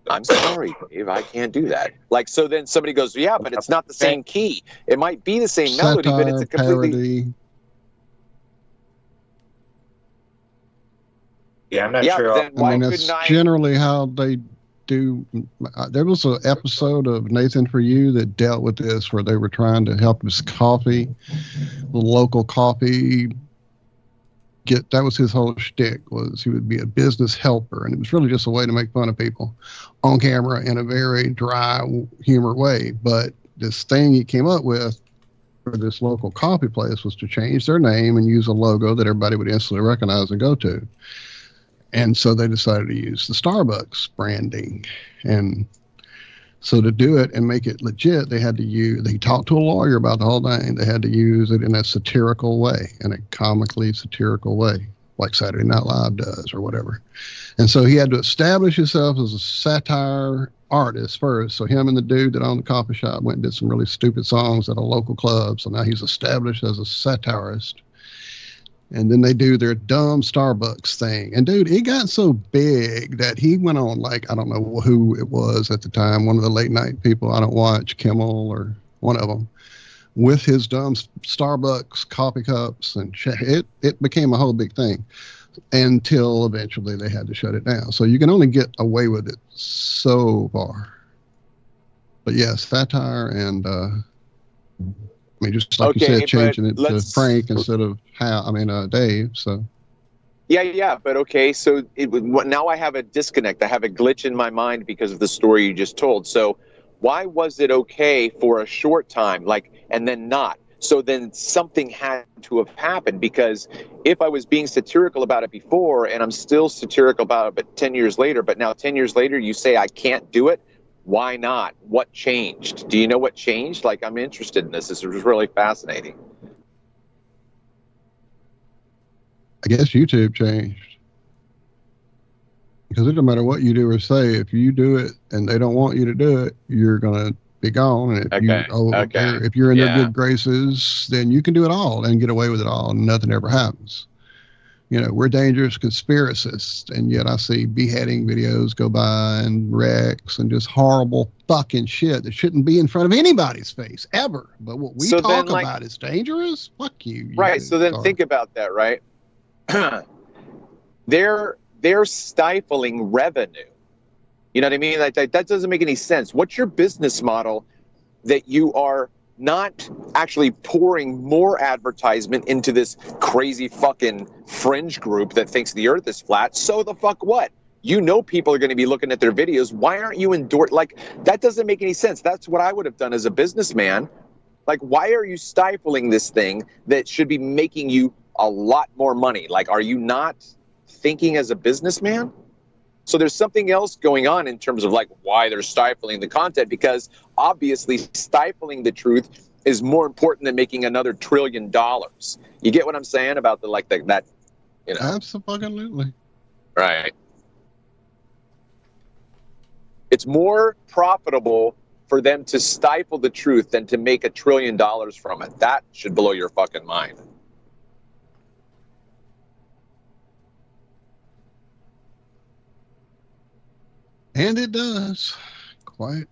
I'm sorry, Dave, I can't do that. Like, so then somebody goes, yeah, but it's not the same key. It might be the same melody, but it's a completely... Parody. Yeah, I'm not sure. I mean, that's generally how they do. There was an episode of Nathan For You that dealt with this, where they were trying to help his coffee, the local coffee. That was his whole shtick, was he would be a business helper, and it was really just a way to make fun of people on camera in a very dry humor way. But this thing he came up with for this local coffee place was to change their name and use a logo that everybody would instantly recognize and go to. And so they decided to use the Starbucks branding. And so to do it and make it legit, they talked to a lawyer about the whole thing. They had to use it in a satirical way, in a comically satirical way, like Saturday Night Live does or whatever. And so he had to establish himself as a satire artist first. So him and the dude that owned the coffee shop went and did some really stupid songs at a local club. So now he's established as a satirist. And then they do their dumb Starbucks thing. And, dude, it got so big that he went on, like, I don't know who it was at the time, one of the late night people I don't watch, Kimmel or one of them, with his dumb Starbucks coffee cups. And it became a whole big thing. until eventually they had to shut it down. So you can only get away with it so far. But yeah, satire and I mean, just like you said, changing it to Frank instead of Dave. So. Yeah, but okay. So now I have a disconnect. I have a glitch in my mind because of the story you just told. So why was it okay for a short time, and then not? So then something had to have happened, because if I was being satirical about it before and I'm still satirical about it, but 10 years later, but now 10 years later you say I can't do it. Why not? What changed? Do you know what changed? I'm interested in this. This is really fascinating. I guess YouTube changed. Because it doesn't matter what you do or say. If you do it and they don't want you to do it, you're going to be gone. And if you're in their good graces, then you can do it all and get away with it all, and nothing ever happens. We're dangerous conspiracists, and yet I see beheading videos go by and wrecks and just horrible fucking shit that shouldn't be in front of anybody's face ever. But what we talk about is dangerous. Fuck you. Right. So then think about that, right? They're stifling revenue. You know what I mean? That doesn't make any sense. What's your business model that you are not actually pouring more advertisement into this crazy fucking fringe group that thinks the earth is flat? So the fuck what? People are going to be looking at their videos. Why aren't you that doesn't make any sense. That's what I would have done as a businessman. Why are you stifling this thing that should be making you a lot more money? Are you not thinking as a businessman? So there's something else going on in terms of why they're stifling the content, because obviously stifling the truth is more important than making another $1 trillion. You get what I'm saying about that? Absolutely. Right. It's more profitable for them to stifle the truth than to make $1 trillion from it. That should blow your fucking mind. And it does, quite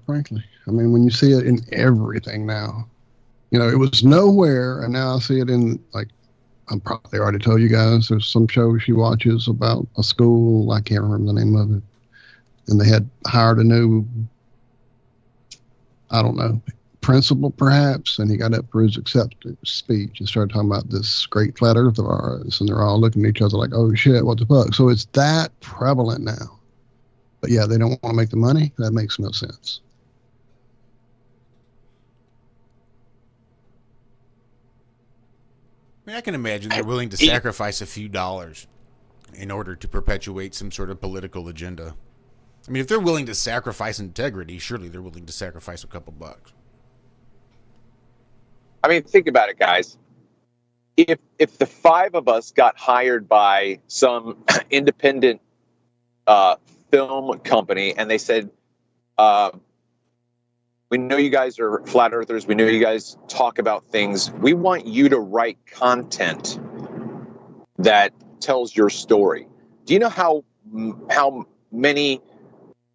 frankly. I mean, when you see it in everything now, it was nowhere, and now I see it in, I'm probably already told you guys, there's some show she watches about a school, I can't remember the name of it, and they had hired a new, I don't know, principal perhaps, and he got up for his acceptance speech and started talking about this great flat earth of ours, and they're all looking at each other like, oh shit, what the fuck? So it's that prevalent now. But yeah, they don't want to make the money. That makes no sense. I can imagine they're willing to sacrifice a few dollars in order to perpetuate some sort of political agenda. I mean, if they're willing to sacrifice integrity, surely they're willing to sacrifice a couple bucks. I mean, think about it, guys. If the five of us got hired by some independent film company and they said, we know you guys are flat earthers, we know you guys talk about things, we want you to write content that tells your story. Do you know how many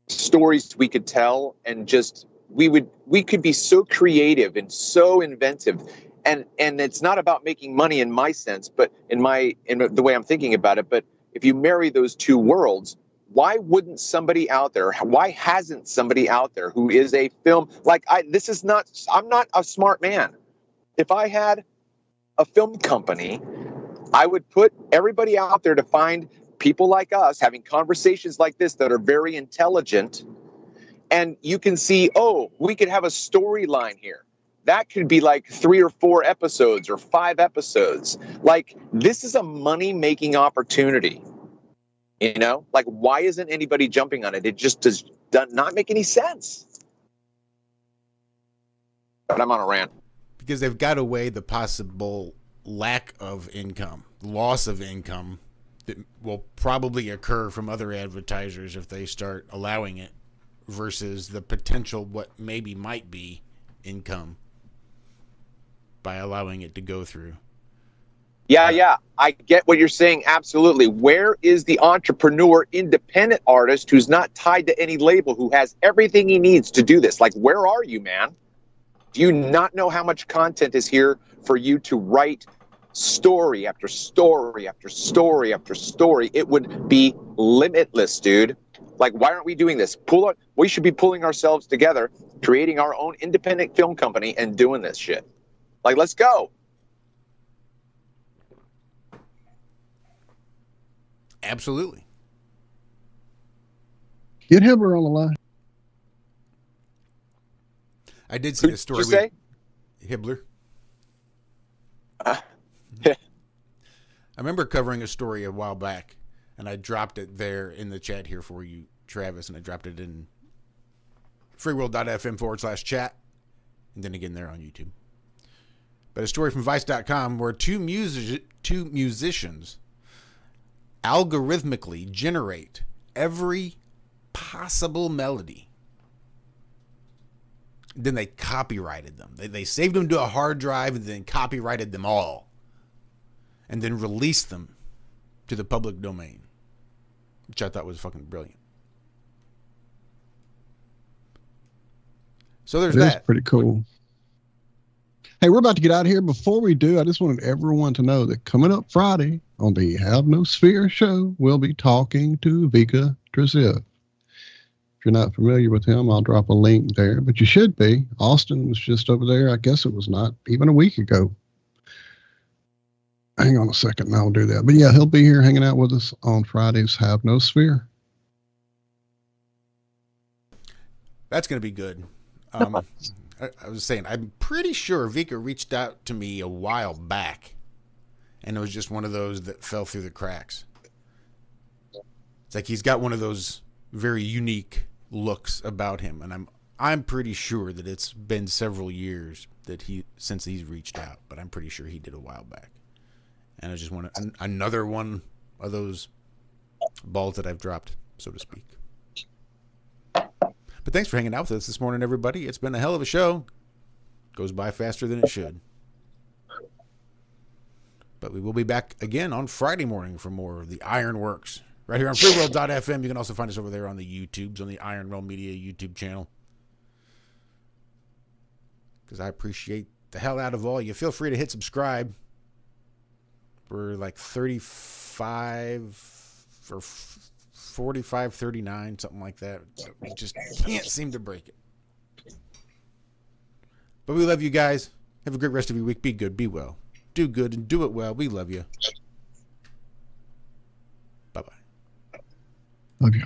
stories we could tell, and just we could be so creative and so inventive, and it's not about making money in my sense, but in the way I'm thinking about it. But if you marry those two worlds, why wouldn't somebody out there, why hasn't somebody out there who is a film, I'm not a smart man. If I had a film company, I would put everybody out there to find people like us having conversations like this that are very intelligent. And you can see, we could have a storyline here. That could be 3 or 4 episodes or 5 episodes. This is a money-making opportunity. Why isn't anybody jumping on it? It just does not make any sense. But I'm on a rant. Because they've got away the possible lack of income, loss of income that will probably occur from other advertisers if they start allowing it, versus the potential what maybe might be income by allowing it to go through. Yeah, I get what you're saying, absolutely. Where is the entrepreneur, independent artist who's not tied to any label, who has everything he needs to do this? Where are you, man? Do you not know how much content is here for you to write story after story after story after story, it would be limitless, dude. Like, why aren't we doing this? We should be pulling ourselves together, creating our own independent film company and doing this shit. Like, let's go. Absolutely. Get Hibbler on the line. I did see the story. What'd you say? Hibbler. Yeah. I remember covering a story a while back, and I dropped it there in the chat here for you, Travis, and I dropped it in freeworld.fm/chat, and then again there on YouTube. But a story from Vice.com where two musicians algorithmically generate every possible melody. Then they copyrighted them. They saved them to a hard drive and then copyrighted them all. And then released them to the public domain, which I thought was fucking brilliant. So there's that. That's pretty cool. Hey, we're about to get out of here. Before we do, I just wanted everyone to know that coming up Friday on the Have No Sphere show, we'll be talking to Vika Drzev. If you're not familiar with him, I'll drop a link there, but you should be. Austin was just over there. I guess it was not even a week ago. Hang on a second and I'll do that. But yeah, he'll be here hanging out with us on Friday's Have No Sphere. That's going to be good. I was saying, I'm pretty sure Vika reached out to me a while back, and it was just one of those that fell through the cracks. It's like he's got one of those very unique looks about him, and I'm pretty sure that it's been several years since he's reached out, but I'm pretty sure he did a while back. And I just want another one of those balls that I've dropped, so to speak. But thanks for hanging out with us this morning, everybody. It's been a hell of a show. Goes by faster than it should. But we will be back again on Friday morning for more of the IRONWORX. Right here on freeworld.fm. You can also find us over there on the YouTubes, on the ironrealmmedia YouTube channel. Because I appreciate the hell out of all you. Feel free to hit subscribe. We're like 35 or 45, 39, something like that. We just can't seem to break it. But we love you guys. Have a great rest of your week. Be good, be well. Do good and do it well. We love you. Bye-bye. Love you.